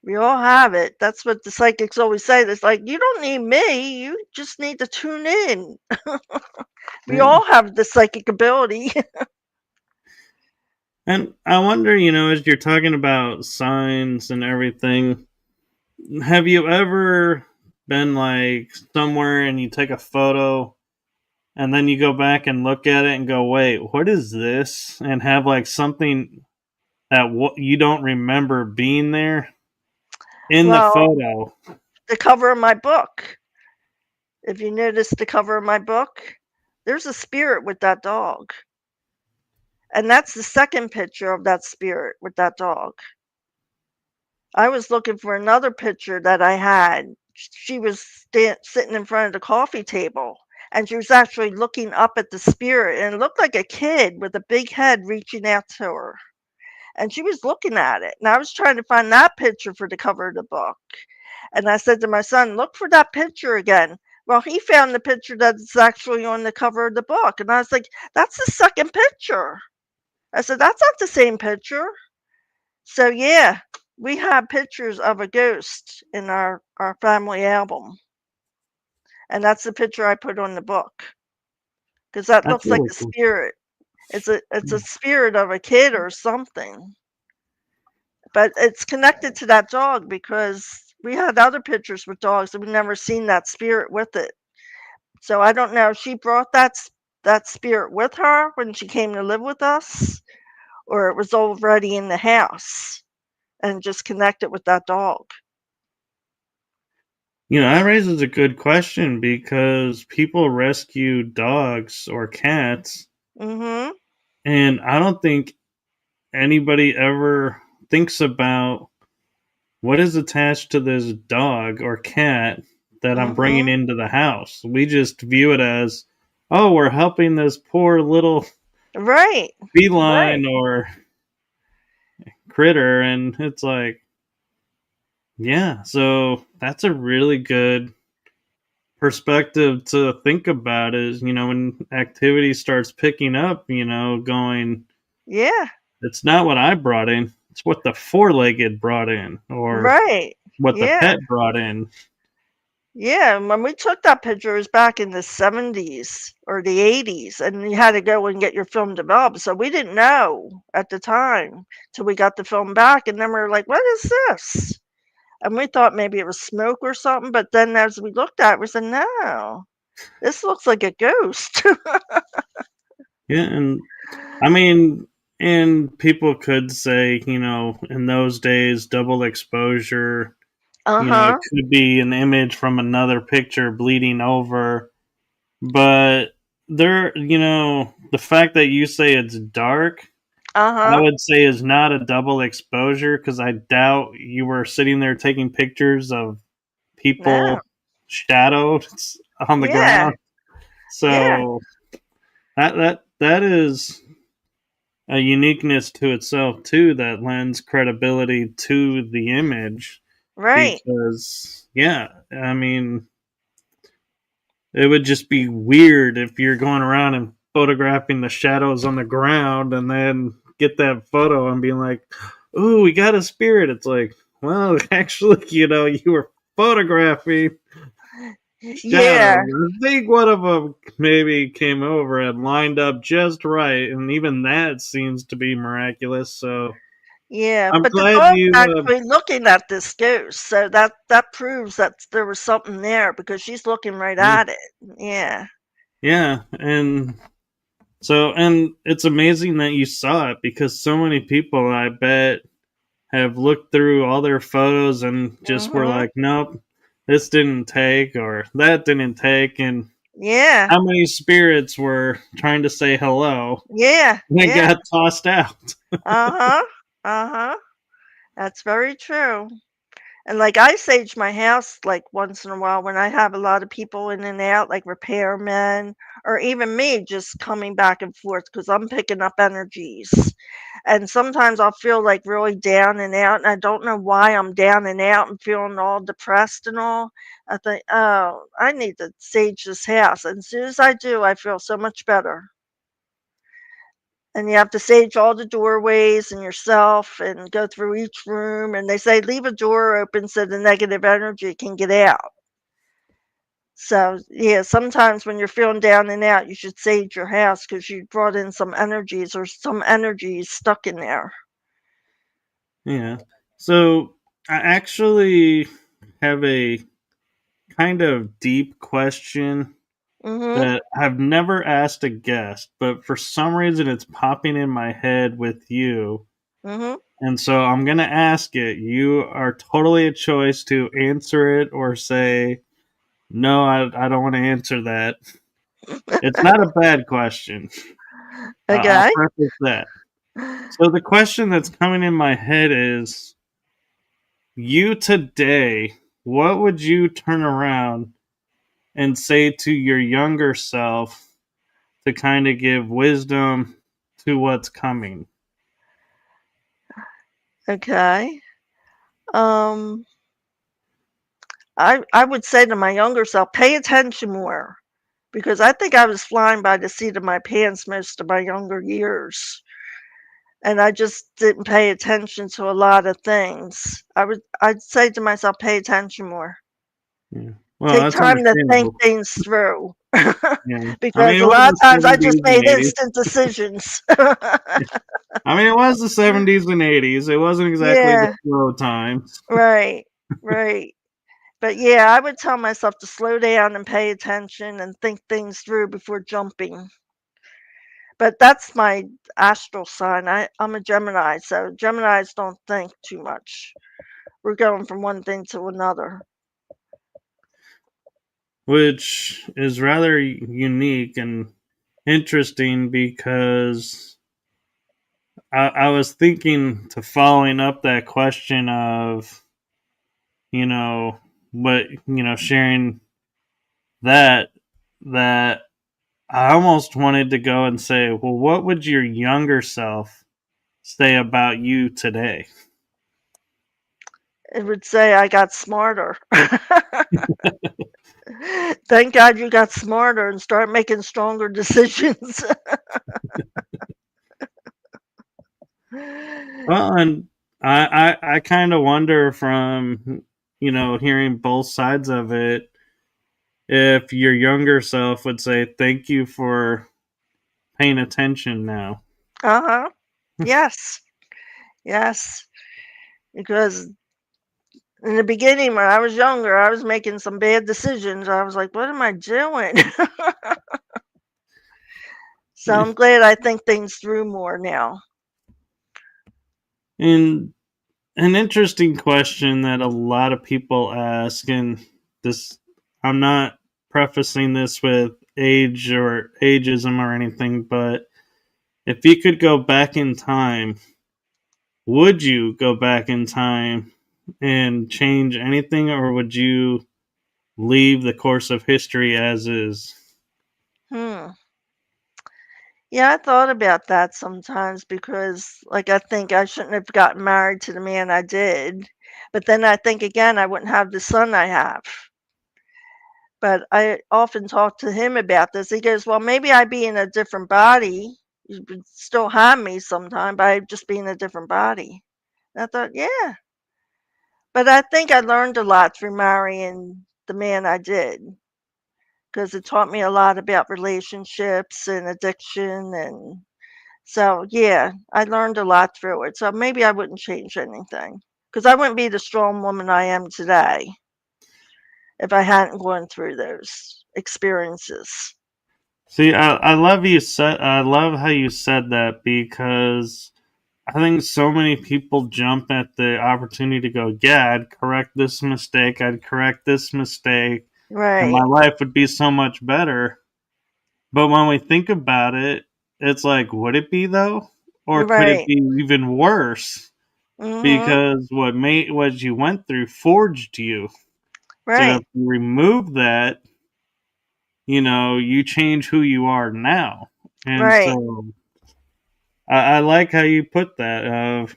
We all have it. That's what the psychics always say. It's like, you don't need me. You just need to tune in. We Yeah. all have the psychic ability. And I wonder, as you're talking about signs and everything, have you ever been like somewhere and you take a photo and then you go back and look at it and go, wait, what is this? And have like something that you don't remember being there in the Well, photo. the cover of my book. If you notice the cover of my book, there's a spirit with that dog. And that's the second picture of that spirit with that dog. I was looking for another picture that I had. She was sitting in front of the coffee table, and she was actually looking up at the spirit, and it looked like a kid with a big head reaching out to her. And she was looking at it. And I was trying to find that picture for the cover of the book. And I said to my son, look for that picture again. Well, he found the picture that's actually on the cover of the book. And I was like, that's the second picture. I said, that's not the same picture. So, yeah, we have pictures of a ghost in our family album. And that's the picture I put on the book because that That's looks like really a cool. spirit. It's a spirit of a kid or something. But it's connected to that dog because we had other pictures with dogs and we've never seen that spirit with it. So I don't know if she brought that spirit with her when she came to live with us, or it was already in the house and just connected with that dog. That raises a good question because people rescue dogs or cats, Mhm. and I don't think anybody ever thinks about what is attached to this dog or cat that I'm bringing Mhm. into the house. We just view it as, oh, we're helping this poor little Right. Right. feline or critter, and it's like, yeah, so that's a really good perspective to think about is, when activity starts picking up, going, Yeah. it's not what I brought in, it's what the four-legged brought in or Right. what the Yeah. pet brought in. Yeah, and when we took that picture, it was back in the 70s or the 80s, and you had to go and get your film developed. So we didn't know at the time till we got the film back, and then we were like, "What is this?" And we thought maybe it was smoke or something, but then as we looked at it, we said, "No, this looks like a ghost." Yeah, and I mean, and people could say, in those days, double exposure, it Uh-huh. could be an image from another picture bleeding over. But the fact that you say it's dark, I Uh-huh. would say is not a double exposure because I doubt you were sitting there taking pictures of No. people shadowed on the Yeah. ground. Yeah. So that is a uniqueness to itself too that lends credibility to the image Right. because yeah, I mean it would just be weird if you're going around and photographing the shadows on the ground and then get that photo and being like, "Ooh, we got a spirit." It's like, well, actually, you were photographing Yeah. shadows. I think one of them maybe came over and lined up just right, and even that seems to be miraculous. So Yeah, I'm but the glad dog's you. actually looking at this ghost, so that proves that there was something there because she's looking right Yeah, at it. Yeah. yeah, and it's amazing that you saw it because so many people, I bet, have looked through all their photos and just were Mhm. like, nope, this didn't take or that didn't take. And Yeah. how many spirits were trying to say hello Yeah. and Yeah. got tossed out? Uh-huh. Uh-huh. That's very true. And, like, I sage my house, like, once in a while when I have a lot of people in and out, like repairmen or even me just coming back and forth because 'cause I'm picking up energies. And sometimes I'll feel, like, really down and out, and I don't know why I'm down and out and feeling all depressed and all. I think, "Oh, I need to sage this house," and as soon as I do, I feel so much better. And you have to sage all the doorways and yourself and go through each room, and they say leave a door open so the negative energy can get out. So, yeah, sometimes when you're feeling down and out, you should sage your house because you brought in some energies or some energies stuck in there. Yeah. So I actually have a kind of deep question Mhm. that I've never asked a guest, but for some reason it's popping in my head with you. Mhm. And so I'm going to ask it. You are totally a choice to answer it or say, no, I don't want to answer that. It's not a bad question. I'll Okay. preface that. So the question that's coming in my head is, you today, what would you turn around and say to your younger self to kind of give wisdom to what's coming? Okay. Um, I would say to my younger self, pay attention more because I think I was flying by the seat of my pants most of my younger years. And I just didn't pay attention to a lot of things. I'd say to myself, pay attention more. Yeah. Well, Take that's time to think understandable. things through. Yeah. I mean, Because it a was lot of the times I just 70s and made 80s. instant decisions. I mean, it was the 70s and 80s. It wasn't exactly the Yeah, slow times. right, right. But yeah, I would tell myself to slow down and pay attention and think things through before jumping. But that's my astral sign. I'm a Gemini, so Geminis don't think too much. We're going from one thing to another. Which is rather unique and interesting because I was thinking to following up that question of, you know, what, sharing that, that I almost wanted to go and say, well, what would your younger self say about you today? It would say I got smarter. Thank God you got smarter and start making stronger decisions. Well, and I kind of wonder from, hearing both sides of it, if your younger self would say, thank you for paying attention now. Uh-huh. Yes. Yes. Because in the beginning, when I was younger, I was making some bad decisions. I was like, what am I doing? So I'm glad I think things through more now. And an interesting question that a lot of people ask, and this, I'm not prefacing this with age or ageism or anything, but if you could go back in time, would you go back in time and change anything, or would you leave the course of history as is? Hmm. Yeah, I thought about that sometimes because, like, I think I shouldn't have gotten married to the man I did. But then I think again, I wouldn't have the son I have. But I often talk to him about this. He goes, "Well, maybe I'd be in a different body. You would still have me sometime, but I'd just be in a different body." And I thought, yeah. But I think I learned a lot through marrying the man I did because it taught me a lot about relationships and addiction. And so, yeah, I learned a lot through it. So maybe I wouldn't change anything because I wouldn't be the strong woman I am today if I hadn't gone through those experiences. See, I love how you said that because I think so many people jump at the opportunity to go, yeah, I'd correct this mistake, I'd correct this mistake, and my Right. life would be so much better. But when we think about it, it's like, would it be though? Or could it Right. be even worse? Mhm. because what you went through forged you. So if Right. you remove that, you change who you are now. And Right. so I like how you put that.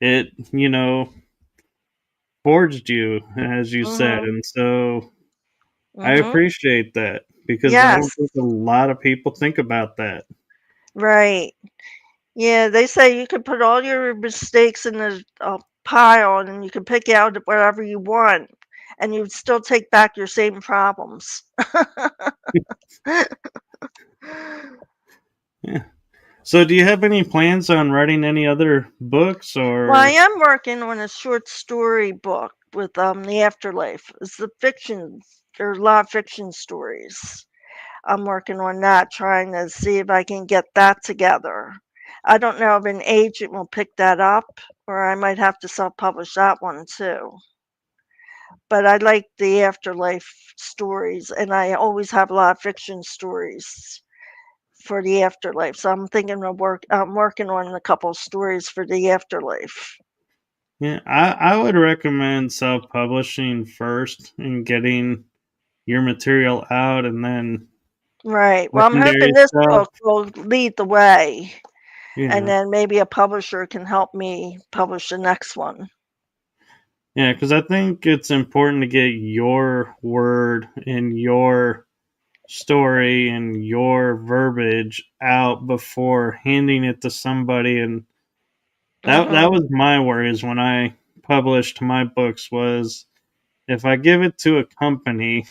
It, forged you, as you said. Mhm. And so I Mhm. appreciate that because I don't Yes. think a lot of people think about that. Right. Yeah, they say you can put all your mistakes in a pile and you can pick out whatever you want and you'd still take back your same problems. Yeah. So do you have any plans on writing any other books Well, I or am working on a short story book with the afterlife. It's the fiction. There's a lot of fiction stories. I'm working on that, trying to see if I can get that together. I don't know if an agent will pick that up, or I might have to self-publish that one too. But I like the afterlife stories, and I always have a lot of fiction stories for the afterlife. So I'm working on a couple stories for the afterlife. yeah, I would recommend self-publishing first and getting your material out and then Right. Well, I'm hoping secondary this stuff. book will lead the way, and Yeah. then maybe a publisher can help me publish the next one. Yeah, because I think it's important to get your word and your story and your verbiage out before handing it to somebody. And that Mhm. was my worries when I published my books was if I give it to a company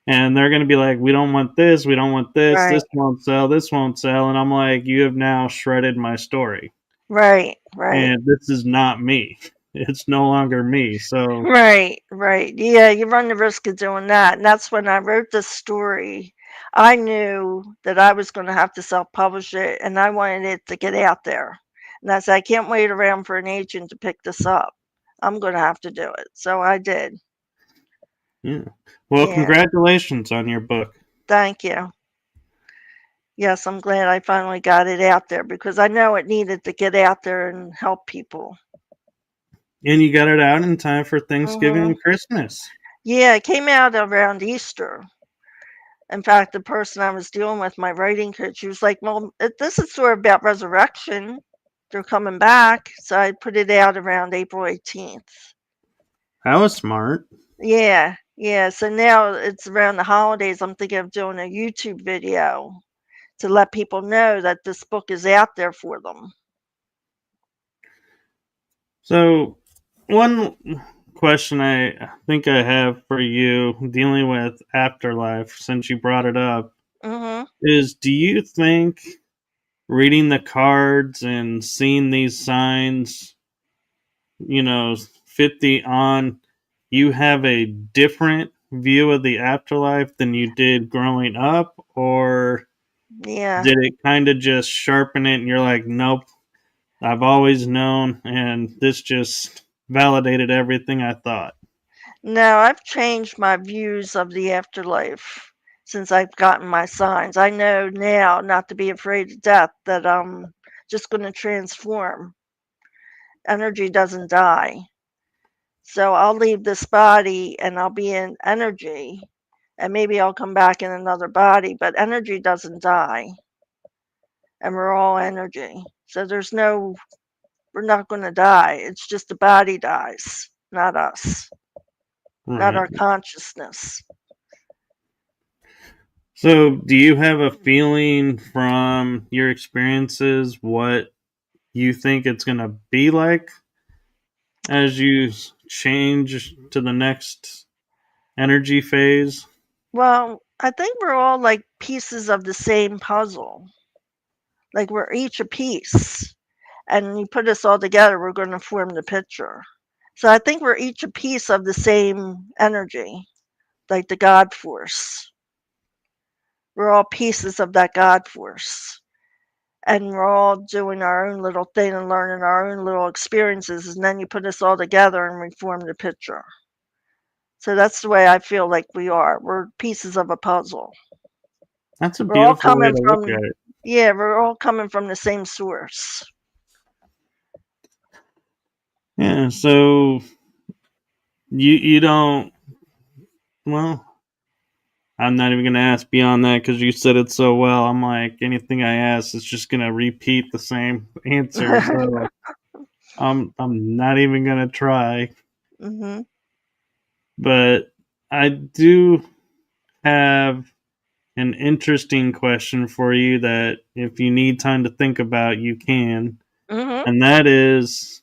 and they're going to be like, we don't want this, we don't want Right. this won't sell, and I'm like, you have now shredded my story, Right. Right. and this is not me. It's no longer me. So Right. Right. Yeah, you run the risk of doing that. And that's when I wrote this story. I knew that I was going to have to self-publish it, and I wanted it to get out there. And I said, I can't wait around for an agent to pick this up. I'm going to have to do it. So I did. yeah. Well, Yeah. congratulations on your book. Thank you. Yes, I'm glad I finally got it out there because I know it needed to get out there and help people. And you got it out in time for Thanksgiving Mhm. and Christmas. Yeah, it came out around Easter. In fact, the person I was dealing with, my writing coach, she was like, "Well, this is sort of about resurrection. They're coming back." So I put it out around April 18th. That was smart. Yeah, yeah. So now it's around the holidays. I'm thinking of doing a YouTube video to let people know that this book is out there for them. So, one question I think I have for you dealing with afterlife, since you brought it up, Mhm. is do you think reading the cards and seeing these signs, 50 on, you have a different view of the afterlife than you did growing up? Or Yeah. did it kind of just sharpen it and you're like, nope, I've always known, and this just validated everything I thought? No, I've changed my views of the afterlife since I've gotten my signs. I know now not to be afraid of death, that I'm just going to transform. Energy doesn't die. So I'll leave this body and I'll be in energy and maybe I'll come back in another body, but energy doesn't die and we're all energy. So we're not going to die. It's just the body dies, not us, not Right. our consciousness. So, do you have a feeling from your experiences what you think it's going to be like as you change to the next energy phase? Well, I think we're all like pieces of the same puzzle. Like we're each a piece. And you put us all together, we're going to form the picture. So I think we're each a piece of the same energy, like the God force. We're all pieces of that God force. And we're all doing our own little thing and learning our own little experiences. And then you put us all together and we form the picture. So that's the way I feel like we are. We're pieces of a puzzle. That's a We're all beautiful way coming to look from, at it. yeah, we're all coming from the same source. Yeah, so you don't. Well, I'm not even gonna ask beyond that because you said it so well. I'm like, anything I ask is just gonna repeat the same answer. So I'm not even gonna try. Mhm. But I do have an interesting question for you that if you need time to think about, you can. Mhm. And that is,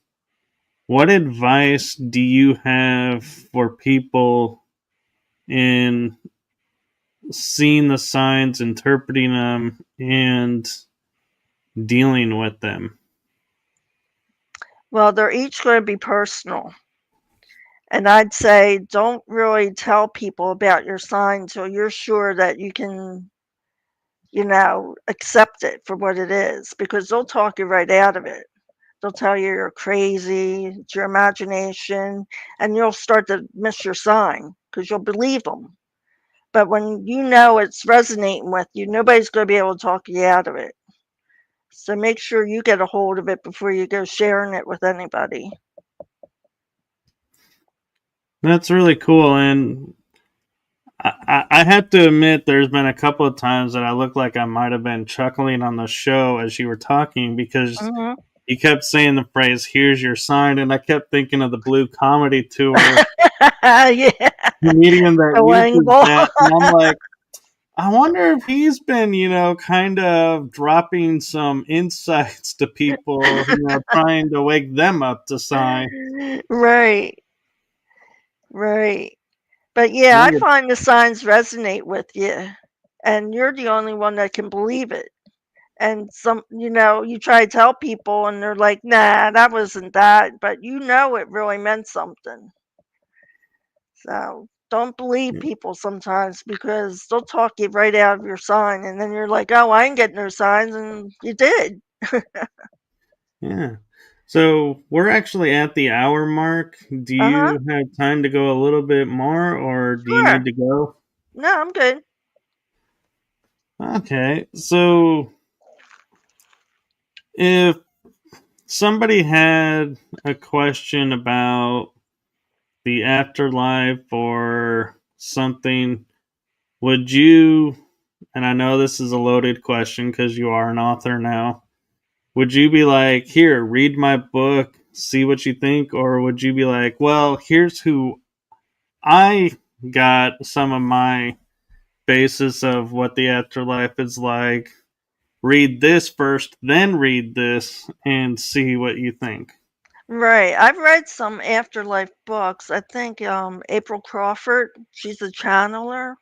what advice do you have for people in seeing the signs, interpreting them, and dealing with them? Well, they're each going to be personal. And I'd say don't really tell people about your sign till you're sure that you can, accept it for what it is, because they'll talk you right out of it. They'll tell you you're crazy, it's your imagination, and you'll start to miss your sign because you'll believe them. But when you know it's resonating with you, nobody's going to be able to talk you out of it. So make sure you get a hold of it before you go sharing it with anybody. That's really cool. And I have to admit, there's been a couple of times that I look like I might have been chuckling on the show as you were talking because Hmm. you kept saying the phrase, "Here's your sign," and I kept thinking of the Blue Comedy Tour Yeah, comedian that the uses Wangle. that. And I'm like, I wonder if he's been, kind of dropping some insights to people, trying to wake them up to sign. Right, right. But yeah, I find the signs resonate with you, and you're the only one that can believe it. And you try to tell people, and they're like, nah, that wasn't that. But it really meant something. So don't believe people sometimes because they'll talk you right out of your sign. And then you're like, oh, I ain't getting no signs. And you did. Yeah. So we're actually at the hour mark. Do Uh huh. you have time to go a little bit more, or do you Sure. need to go? No, I'm good. Okay. So if somebody had a question about the afterlife or something, would you, and I know this is a loaded question because you are an author now, would you be like, here, read my book, see what you think? Or would you be like, well, here's who I got some of my basis of what the afterlife is like. Read this first, then read this and see what you think. Right. I've read some afterlife books. I think April Crawford, she's a channeler,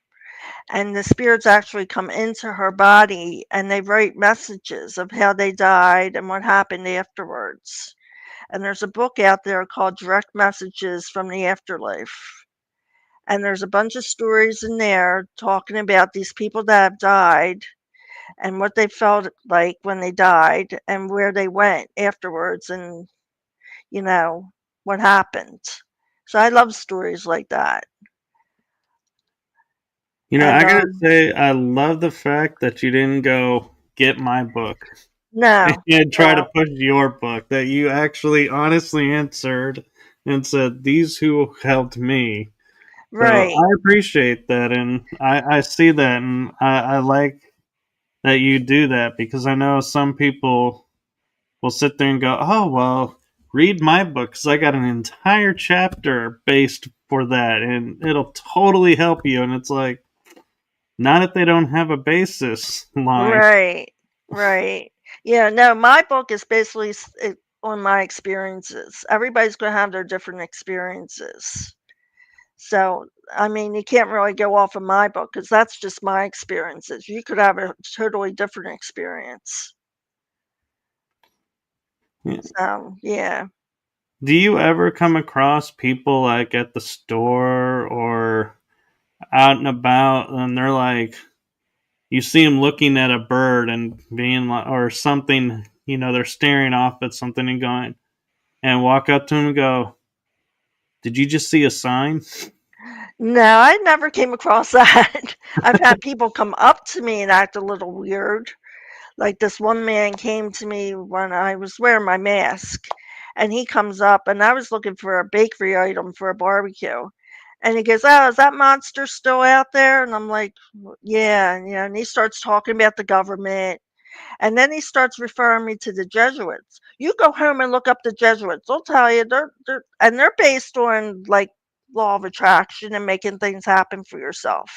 and the spirits actually come into her body and they write messages of how they died and what happened afterwards. And there's a book out there called Direct Messages from the Afterlife. And there's a bunch of stories in there talking about these people that have died and what they felt like when they died and where they went afterwards and, you know, what happened. So I love stories like that. And I gotta say, I love the fact that you didn't go get my book no, and try to no, push your book, that you actually honestly answered and said, these who helped me. So right, I appreciate that, and I see that, and I like that you do that because I know some people will sit there and go, "Oh well, read my book because I got an entire chapter based for that, and it'll totally help you." And it's like, not if they don't have a basis line. right, right. Yeah, no, my book is basically on my experiences. Everybody's going to have their different experiences. So, I mean, you can't really go off of my book because that's just my experiences. You could have a totally different experience. Yeah. So, yeah. Do you ever come across people like at the store or out and about, and they're like, you see them looking at a bird and being like, or something, they're staring off at something and going, and walk up to them and go, "Did you just see a sign?" No, I never came across that. I've had people come up to me and act a little weird. Like this one man came to me when I was wearing my mask, And he comes up, and I was looking for a bakery item for a barbecue. And he goes, "Oh, is that monster still out there?" And I'm like, "Yeah." And he starts talking about the government. And then he starts referring me to the Jesuits. You go home and look up the Jesuits. They'll tell you they're based on like law of attraction and making things happen for yourself.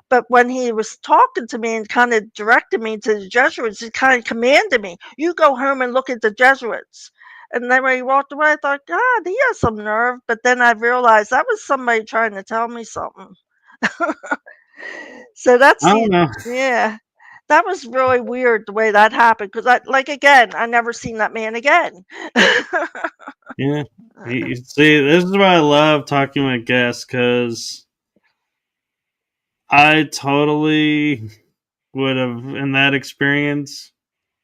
But when he was talking to me and kind of directed me to the Jesuits, he kind of commanded me, "You go home and look at the Jesuits." And then when he walked away, I thought, God, he has some nerve. But then I realized that was somebody trying to tell me something. So that's I don't know. yeah, that was really weird the way that happened. Because again, I never seen that man again. Yeah. You see, this is why I love talking with guests, because I totally would have, in that experience,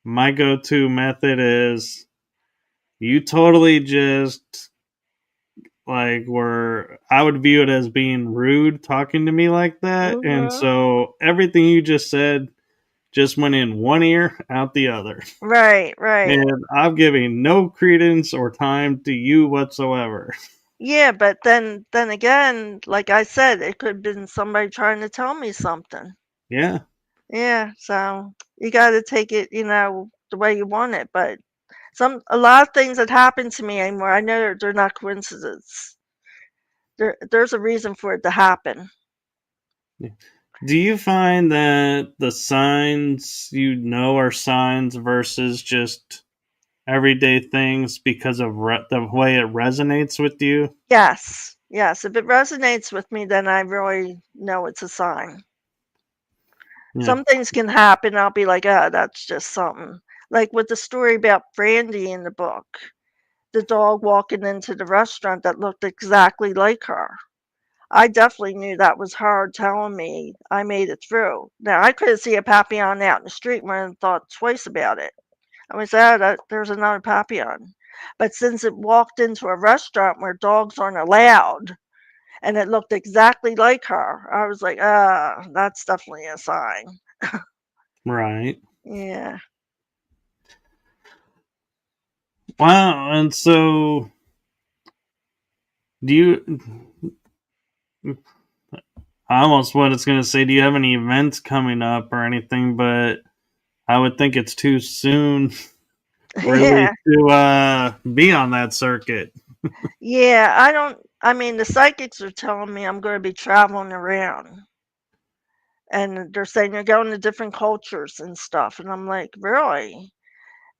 my go to method is you totally just like were, I would view it as being rude talking to me like that. And Mhm. so everything you just said just went in one ear, out the other. Right, right. And I'm giving no credence or time to you whatsoever. Yeah, but then again, like I said, it could have been somebody trying to tell me something. Yeah. Yeah, so you got to take it, the way you want it. But a lot of things that happen to me anymore, I know they're not coincidence. There's a reason for it to happen. Do you find that the signs you know are signs versus just everyday things because of the way it resonates with you? Yes, yes. If it resonates with me, then I really know it's a sign. Yeah. Some things can happen. I'll be like, "Ah, that's just something." Like with the story about Brandy in the book, the dog walking into the restaurant that looked exactly like her. I definitely knew that was her telling me I made it through. Now I could see a Papillon out in the street and wouldn't have thought twice about it. I was, "Oh, there's another Papillon." But since it walked into a restaurant where dogs aren't allowed and it looked exactly like her, I was like, "Ah, that's definitely a sign." Right. Yeah. Wow. And so, do you, I almost what it's going to say, do you have any events coming up or anything? But I would think it's too soon, really, Yeah. to be on that circuit. Yeah, I mean, the psychics are telling me I'm gonna be traveling around, and they're saying you're going to different cultures and stuff, and I'm like, "Really?"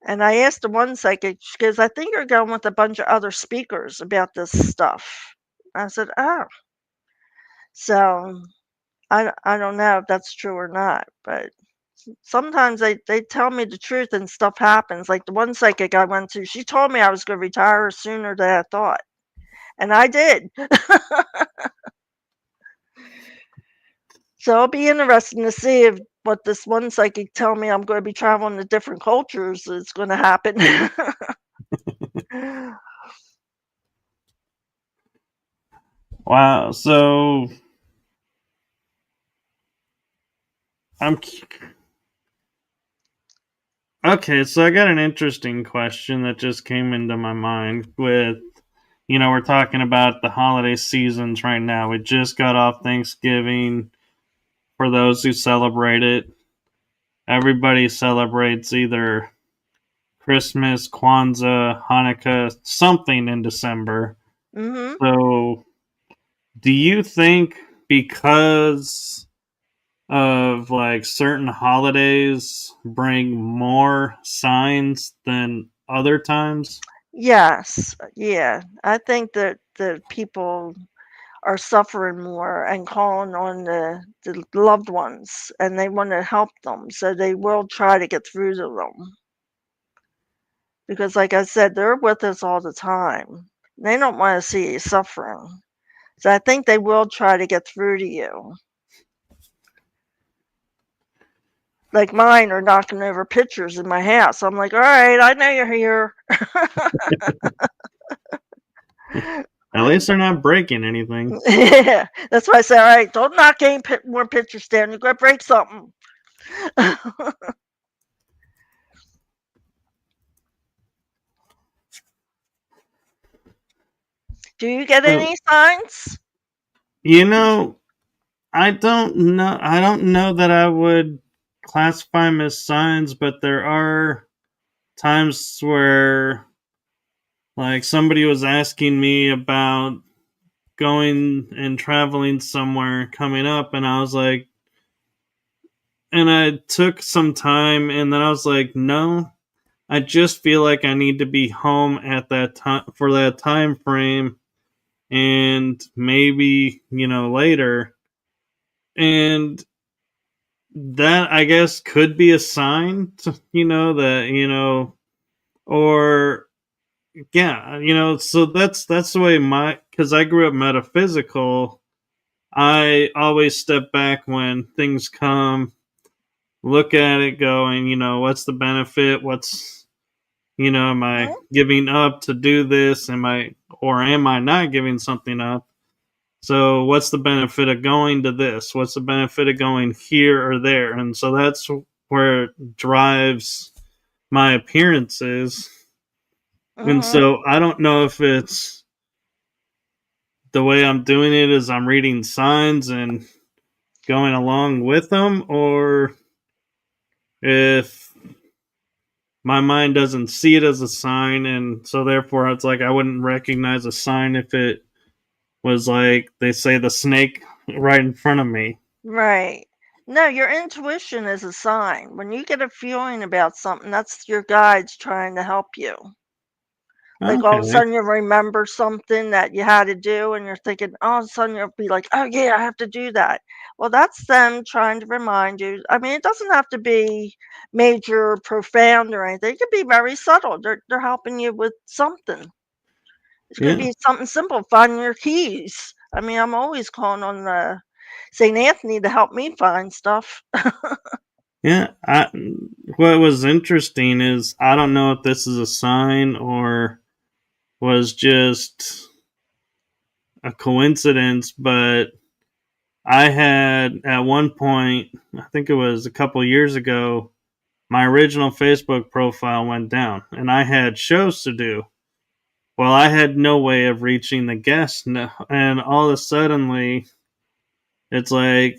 And I asked the one psychic, she goes, "I think you're going with a bunch of other speakers about this stuff." I said, "Oh." So, I don't know if that's true or not, but sometimes they tell me the truth and stuff happens. Like the one psychic I went to, she told me I was gonna retire sooner than I thought, and I did. So it'll be interesting to see if what this one psychic tell me I'm gonna be traveling to different cultures is gonna happen. Wow. So, I'm okay. So, I got an interesting question that just came into my mind with, we're talking about the holiday seasons right now. We just got off Thanksgiving. For those who celebrate it, everybody celebrates either Christmas, Kwanzaa, Hanukkah, something in December. Mhm. So, do you think because of like certain holidays bring more signs than other times? Yes. Yeah. I think that the people are suffering more and calling on the loved ones, and they wanna help them, so they will try to get through to them. Because like I said, they're with us all the time. They don't wanna see you suffering. So I think they will try to get through to you. Like mine are knocking over pictures in my house. I'm like, "All right, I know you're here." At least they're not breaking anything. Yeah, that's why I say, "All right, don't knock any more pictures down. You're gonna break something." Do you get So, any signs? you know, I don't know. I don't know that I would classify them as signs, but there are times where, like, somebody was asking me about going and traveling somewhere coming up, and I was like, and I took some time, and then I was like, no, I just feel like I need to be home at that time for that time frame, and maybe later, and that I guess could be a sign, that or yeah, so that's the way because I grew up metaphysical. I always step back when things come, look at it, going, what's the benefit? Am I Mhm, giving up to do this? Am I not giving something up? So, what's the benefit of going to this? What's the benefit of going here or there? And so that's where it drives my appearances. And mhm. so I don't know if it's the way I'm doing it is I'm reading signs and going along with them, or if my mind doesn't see it as a sign, and so therefore it's like I wouldn't recognize a sign if it was like they say the snake right in front of me. Right. No, your intuition is a sign. When you get a feeling about something, that's your guides trying to help you. Like all of a Okay. sudden you remember something that you had to do and you're thinking, all of a sudden you'll be like, oh yeah, I have to do that. Well, that's them trying to remind you. I mean, it doesn't have to be major, profound or anything. It could be very subtle. They're helping you with something. It could Yeah. be something simple, finding your keys. I mean, I'm always calling on the St. Anthony to help me find stuff. Yeah. What was interesting is I don't know if this is a sign or was just a coincidence, but I had at one point, I think it was a couple years ago, my original Facebook profile went down and I had shows to do. Well, I had no way of reaching the guests, and all of a suddenly, it's like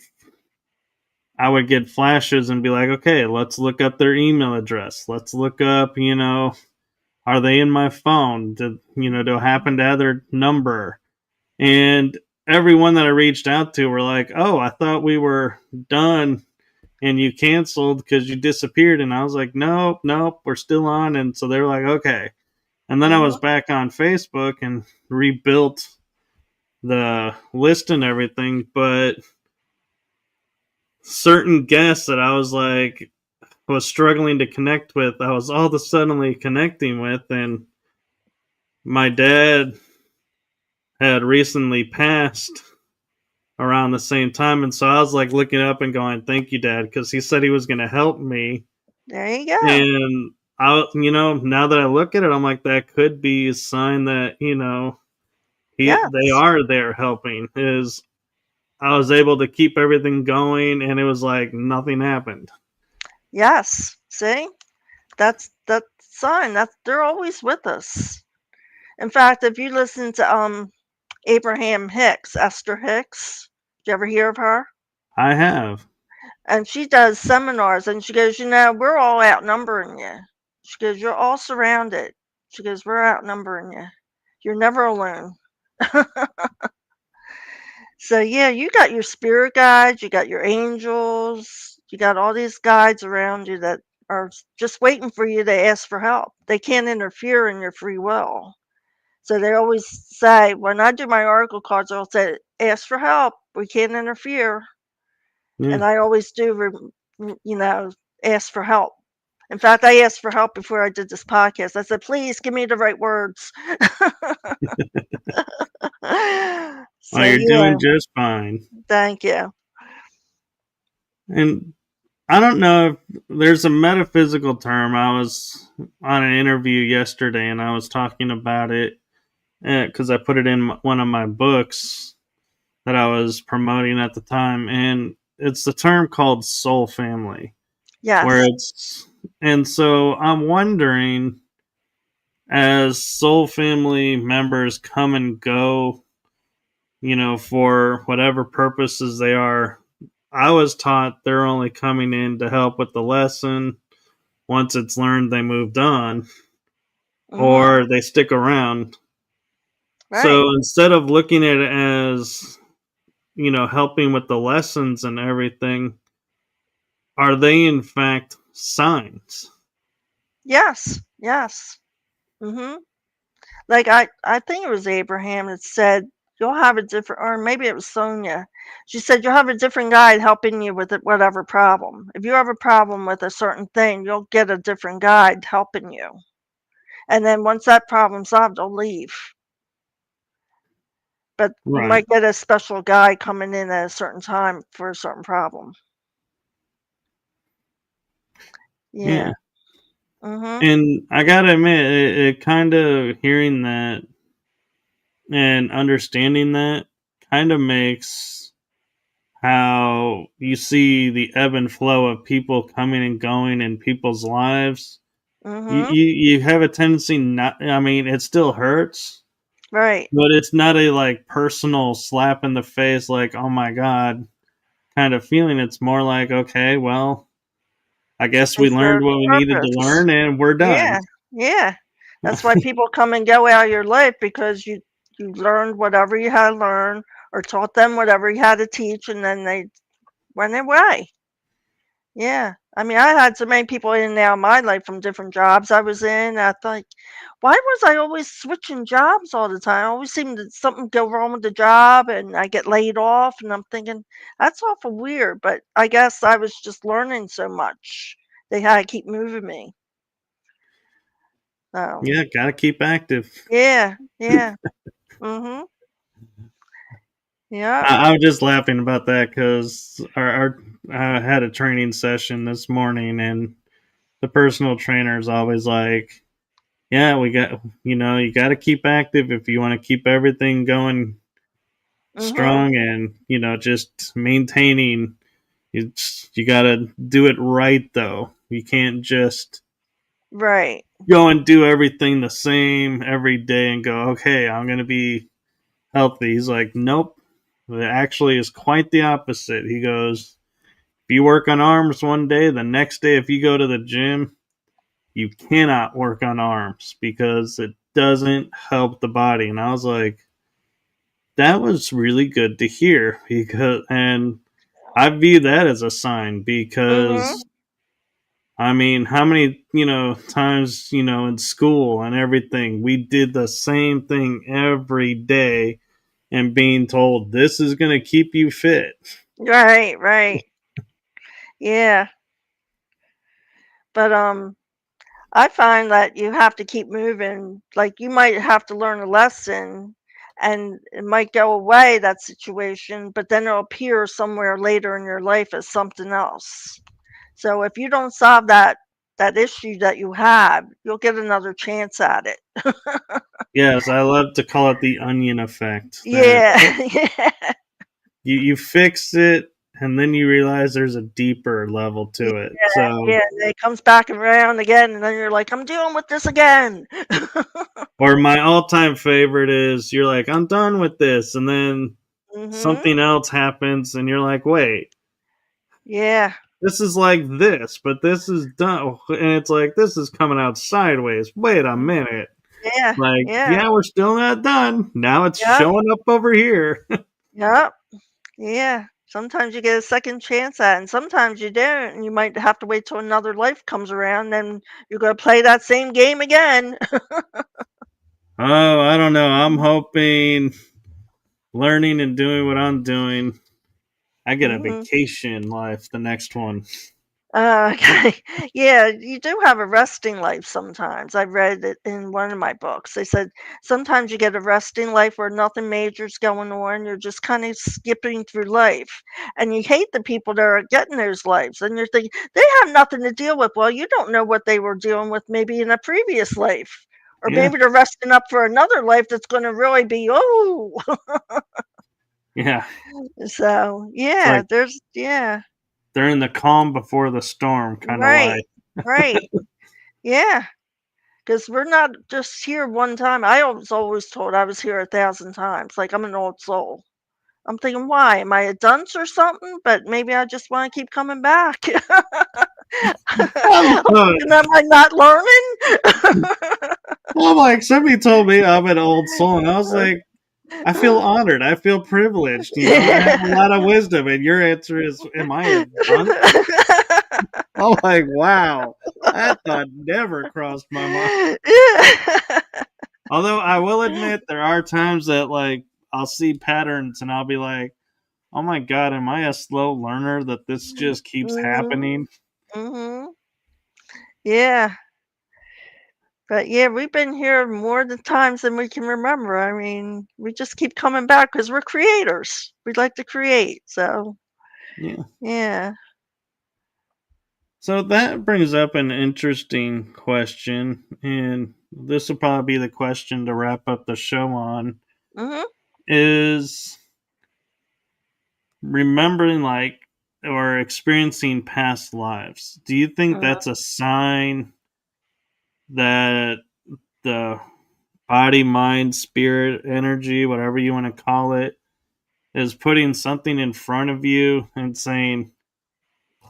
I would get flashes and be like, okay, let's look up their email address. Let's look up, are they in my phone? Do I happen to have their number? And everyone that I reached out to were like, oh, I thought we were done and you canceled because you disappeared. And I was like, nope, nope, we're still on. And so they were like, okay. And then I was Mhm. back on Facebook and rebuilt the list and everything. But certain guests that I was like, was struggling to connect with, I was all of a sudden connecting with. And my dad had recently passed around the same time. And so I was like looking up and going, thank you, Dad, because he said he was going to help me. There you go. And now that I look at it, I'm like, that could be a sign that, they Yes. are there helping. Is I was able to keep everything going and it was like nothing happened. Yes. See? That's sign. That's they're always with us. In fact, if you listen to Abraham Hicks, Esther Hicks, did you ever hear of her? I have. And she does seminars and she goes, we're all outnumbering you. She goes, you're all surrounded. She goes, we're outnumbering you. You're never alone. So yeah, you got your spirit guides, you got your angels, you got all these guides around you that are just waiting for you to ask for help. They can't interfere in your free will. So they always say, when I do my oracle cards, they'll say, ask for help. We can't interfere. Yeah. And I always do, ask for help. In fact, I asked for help before I did this podcast. I said, please give me the right words. Oh, So you're yeah, doing just fine. thank you. And I don't know if there's a metaphysical term. I was on an interview yesterday and I was talking about it because I put it in one of my books that I was promoting at the time. And it's the term called soul family, where Yes. and so I'm wondering, as soul family members come and go, for whatever purposes they are, I was taught they're only coming in to help with the lesson. Once it's learned, they moved on Mhm. or they stick around. Right. So instead of looking at it as, helping with the lessons and everything, are they in fact signs? Yes. Yes. Mhm. Like, I think it was Abraham that said, "You'll have a different," or maybe it was Sonia. She said, "You'll have a different guide helping you with it whatever problem. If you have a problem with a certain thing, you'll get a different guide helping you. And then once that problem's solved, they'll leave. But you Right. might get a special guy coming in at a certain time for a certain problem." Yeah. Yeah. Mhm. And I gotta admit, it kind of hearing that and understanding that kind of makes how you see the ebb and flow of people coming and going in people's lives. Mhm. You have a tendency not. I mean, it still hurts, Right. but it's not a like personal slap in the face, like "oh my god" kind of feeling. It's more like, okay, well, I guess They we learned serve what a we needed to purpose. learn, and we're done. Yeah. Yeah. That's why people come and go out of your life because you learned whatever you had to learn or taught them whatever you had to teach, and then they went away. Yeah. I mean, I had so many people in and out of my life from different jobs I was in. I thought, why was I always switching jobs all the time? I always seemed to something go wrong with the job and I get laid off. And I'm thinking, that's awful weird. But I guess I was just learning so much. They had to keep moving me. So, Yeah, gotta keep active. yeah. Yeah. Mm-hmm. Yeah. I was just laughing about that because our I had a training session this morning, and the personal trainer is always like, "Yeah, we got you got to keep active if you want to keep everything going Mm-hmm. strong, and just maintaining. You got to do it right though. You can't just Right. go and do everything the same every day and go, okay, I'm gonna be healthy." He's like, "Nope, it actually is quite the opposite." He goes, "If you work on arms one day, the next day, if you go to the gym, you cannot work on arms because it doesn't help the body." And I was like, that was really good to hear and I view that as a sign Mm-hmm. because I mean, how many, times, in school and everything, we did the same thing every day and being told this is going to keep you fit. Right. Right. Yeah. But I find that you have to keep moving. Like, you might have to learn a lesson and it might go away, that situation, but then it'll appear somewhere later in your life as something else. So if you don't solve that issue that you have, you'll get another chance at it. Yes, I love to call it the onion effect that Yeah. Yeah. you fix it and then you realize there's a deeper level Yeah. to it. So, Yeah. And it comes back around again, and then you're like, I'm dealing with this again. or my all-time favorite is you're like, I'm done with this, and then Mhm. something else happens and you're like, wait, Yeah. this is like this, but this is done, and it's like this is coming out sideways. Wait a Mm. minute. Yeah. Like, Yeah. yeah, we're still not done. Now it's Yep. showing up over here. Yep. Yeah. Sometimes you get a second chance at it, and sometimes you don't, and you might have to wait till another life comes around, then you're gonna play that same game again. Oh, I don't know. I'm hoping learning and doing what I'm doing, I get a Mhm. vacation life the next one. Okay. Yeah, you do have a resting life sometimes. I read it in one of my books. They said sometimes you get a resting life where nothing major's going on. You're just kind of skipping through life. And you hate the people that are getting those lives. And you're thinking, they have nothing to deal with. Well, you don't know what they were dealing with maybe in a previous life. Or Yeah, maybe they're resting up for another life that's going to really be, oh. yeah. So, It's yeah, like yeah, they're in the calm before the storm kind of right, life. right. Yeah. because we're not just here one time. I was always told I was here 1,000 times, like I'm an old soul. I'm thinking, why? Am I a dunce or something? But maybe I just want to keep coming back. Well, I'm thinking, am I not learning? well, like somebody told me I'm an old soul, and I was like, I feel honored. I feel privileged. You know, I have a lot of wisdom, and your answer is, "Am I a dunce?" I'm like, wow, that thought never crossed my mind. Although I will admit, there are times that like I'll see patterns, and I'll be like, "Oh my god, am I a slow learner that this just keeps Mhm, happening?" mhm. Yeah, but yeah, we've been here more the times than we can remember. I mean, we just keep coming back because we're creators. We like to create, so Yeah. yeah. So that brings up an interesting question, and this will probably be the question to wrap up the show on Mhm, is remembering like or experiencing past lives. Do you think mhm. that's a sign that the body, mind, spirit, energy, whatever you want to call it, is putting something in front of you and saying,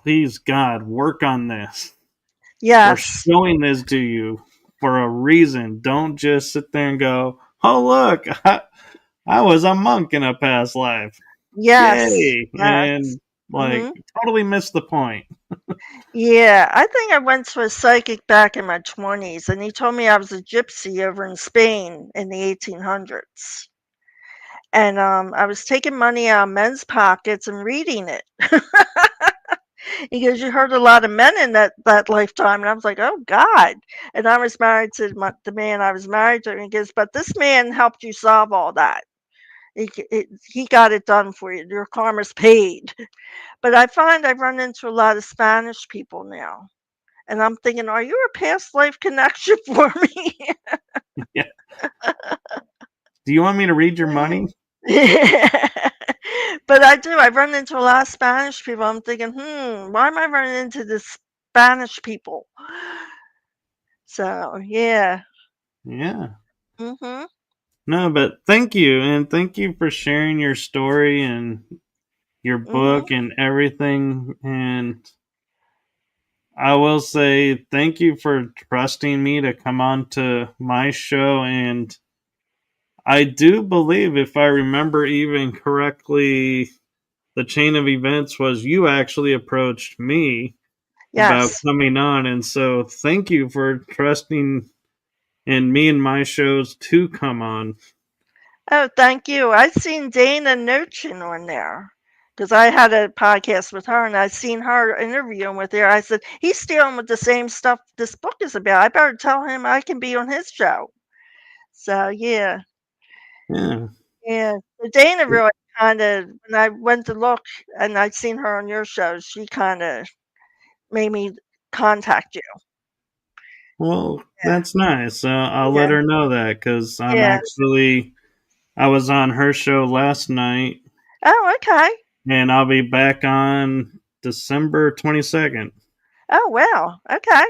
please, God, work on this, or Yes, showing this to you for a reason? Don't just sit there and go, oh, look, I was a monk in a past life. yes, Yay. yes. And like, Mhm. totally missed the point. Yeah, I think I went to a psychic back in my 20s, and he told me I was a gypsy over in Spain in the 1800s. And I was taking money out of men's pockets and reading it. He goes, "You hurt a lot of men in that lifetime," and I was like, "Oh God!" And I was married to the man I was married to, and he goes, "But this man helped you solve all that. He got it done for you. Your karma's paid." But I find I run into a lot of Spanish people now, and I'm thinking, "Are you a past life connection for me?" Yeah. Do you want me to read your money? But I do. I run into a lot of Spanish people. I'm thinking, why am I running into this Spanish people? So yeah. Yeah. Mhm. No, but thank you. And thank you for sharing your story and your Mhm. book and everything. And I will say thank you for trusting me to come on to my show. And I do believe, if I remember even correctly, the chain of events was you actually approached me about Yes. coming on. And so thank you for trusting in me and my shows to come on. Oh, thank you. I seen Dana Nochin on there because I had a podcast with her, and I seen her interviewing with her. I said he's dealing with the same stuff this book is about. I better tell him I can be on his show. So yeah. Yeah. Yeah, so Dana really kinda when I went to look and I'd seen her on your show, she kinda made me contact you. Well, that's nice. I'll Yeah, let her know that because yeah. I was on her show last night, Oh, okay. and I'll be back on December 22nd. Oh, wow, okay.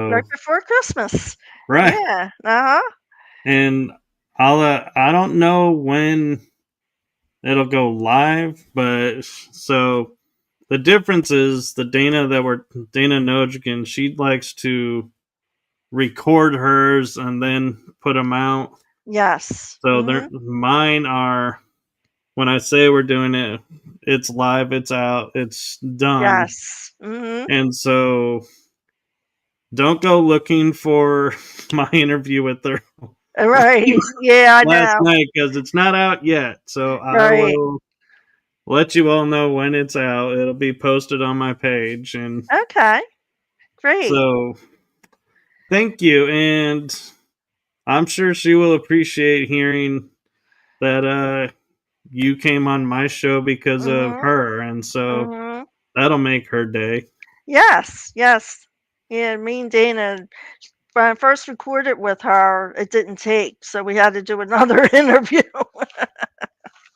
Right So, before Christmas. right. Yeah, uh-huh. And I don't know when it'll go live, but so the difference is the Dana Nojigan, she likes to record hers and then put them out. Yes. So Mhm. mine are, when I say we're doing it, it's live, it's out, it's done. Yes. Mhm. And so don't go looking for my interview with her Right. Yeah, I last know. night because it's not out yet. So I Right. will let you all know when it's out. It'll be posted on my page. And Okay, great. so thank you. And I'm sure she will appreciate hearing that you came on my show because of Mhm. her. And so Mhm. that'll make her day. Yes, yes. Yeah, me and Dana when I first recorded with her, it didn't take, so we had to do another interview.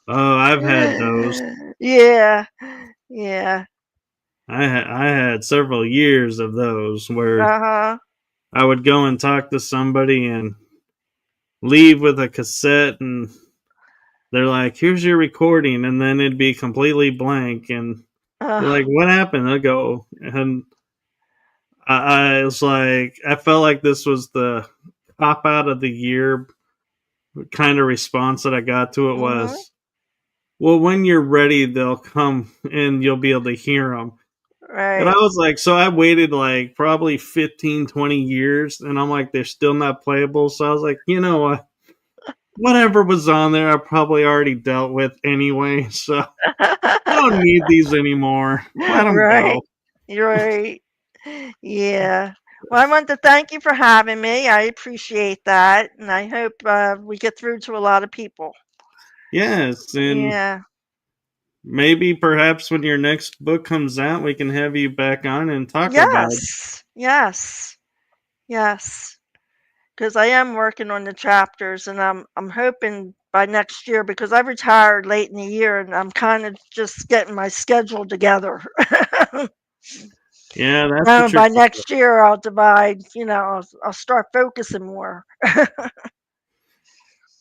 Oh, I've had those. Yeah, yeah, I had several years of those where uh-huh. I would go and talk to somebody and leave with a cassette, and they're like, "Here's your recording," and then it'd be completely blank, and you're like, Ugh. "What happened?" I go, and I was like, I felt like this was the cop out of the year kind of response that I got to it Mhm. was, "Well, when you're ready, they'll come and you'll be able to hear them." And I Right. was like, so I waited like probably 15, 20 years, and I'm like, they're still not playable. So I was like, you know what? Whatever was on there, I probably already dealt with anyway. So I don't need these anymore. Let them Right. go. You're right. Yeah. Well, I want to thank you for having me. I appreciate that, and I hope we get through to a lot of people. Yes. And Yeah. maybe perhaps when your next book comes out, we can have you back on and talk about it. Yes. Yes. Yes. Because I am working on the chapters, and I'm hoping by next year because I retired late in the year, and I'm kind of just getting my schedule together. Yeah, that's the No, tricky by part. next year I'll divide. I'll start focusing more.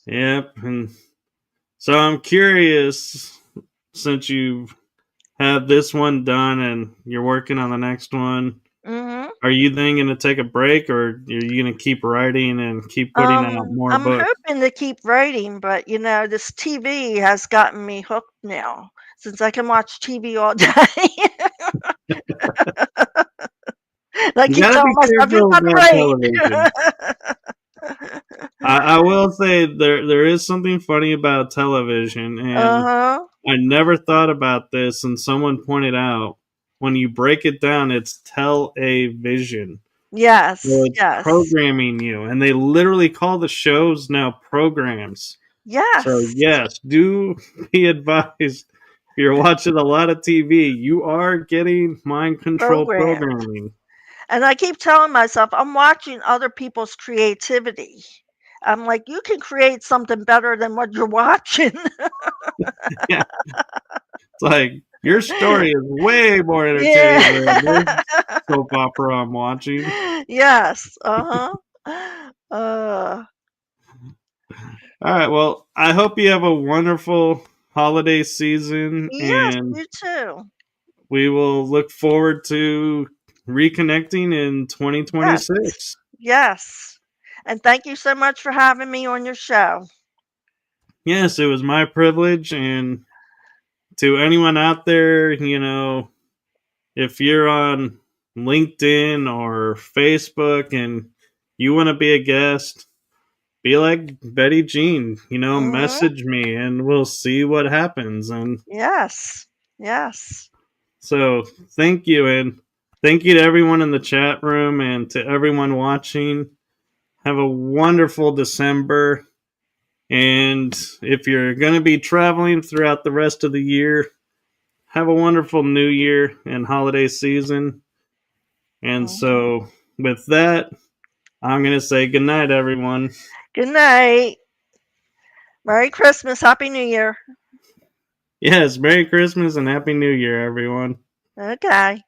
Yep. And so I'm curious, since you have this one done and you're working on the next one, Mhm. are you then going to take a break, or are you going to keep writing and keep putting out more I'm books? hoping to keep writing, but this TV has gotten me hooked now since I can watch TV all day. And I You keep got to telling be myself, "You've careful got a about television. break." I will say there is something funny about television, and Uh-huh. I never thought about this, and someone pointed out when you break it down, it's television. So Yes, it's yes, programming you, and they literally call the shows now programs. So yes, yes, do be advised. If you're watching a lot of TV, you are getting mind control program. programming. And I keep telling myself, I'm watching other people's creativity. I'm like, "You can create something better than what you're watching." Yeah, it's like your story is way more Yeah. entertaining than this soap opera I'm watching. Yes, uh-huh. Uh, All right, well, I hope you have a wonderful holiday season, yes, and you too. we will look forward to reconnecting in Yes, 2026. yes. And thank you so much for having me on your show. Yes, it was my privilege, and to anyone out there, if you're on LinkedIn or Facebook and you want to be a guest, be like Betty Jean, Mhm. message me and we'll see what happens. And Yes, yes. so thank you. And thank you to everyone in the chat room and to everyone watching. Have a wonderful December. And if you're going to be traveling throughout the rest of the year, have a wonderful new year and holiday season. And Mhm. so, with that, I'm going to say goodnight, everyone. Good night. Merry Christmas, Happy New Year. Yes, Merry Christmas and Happy New Year, everyone. Okay.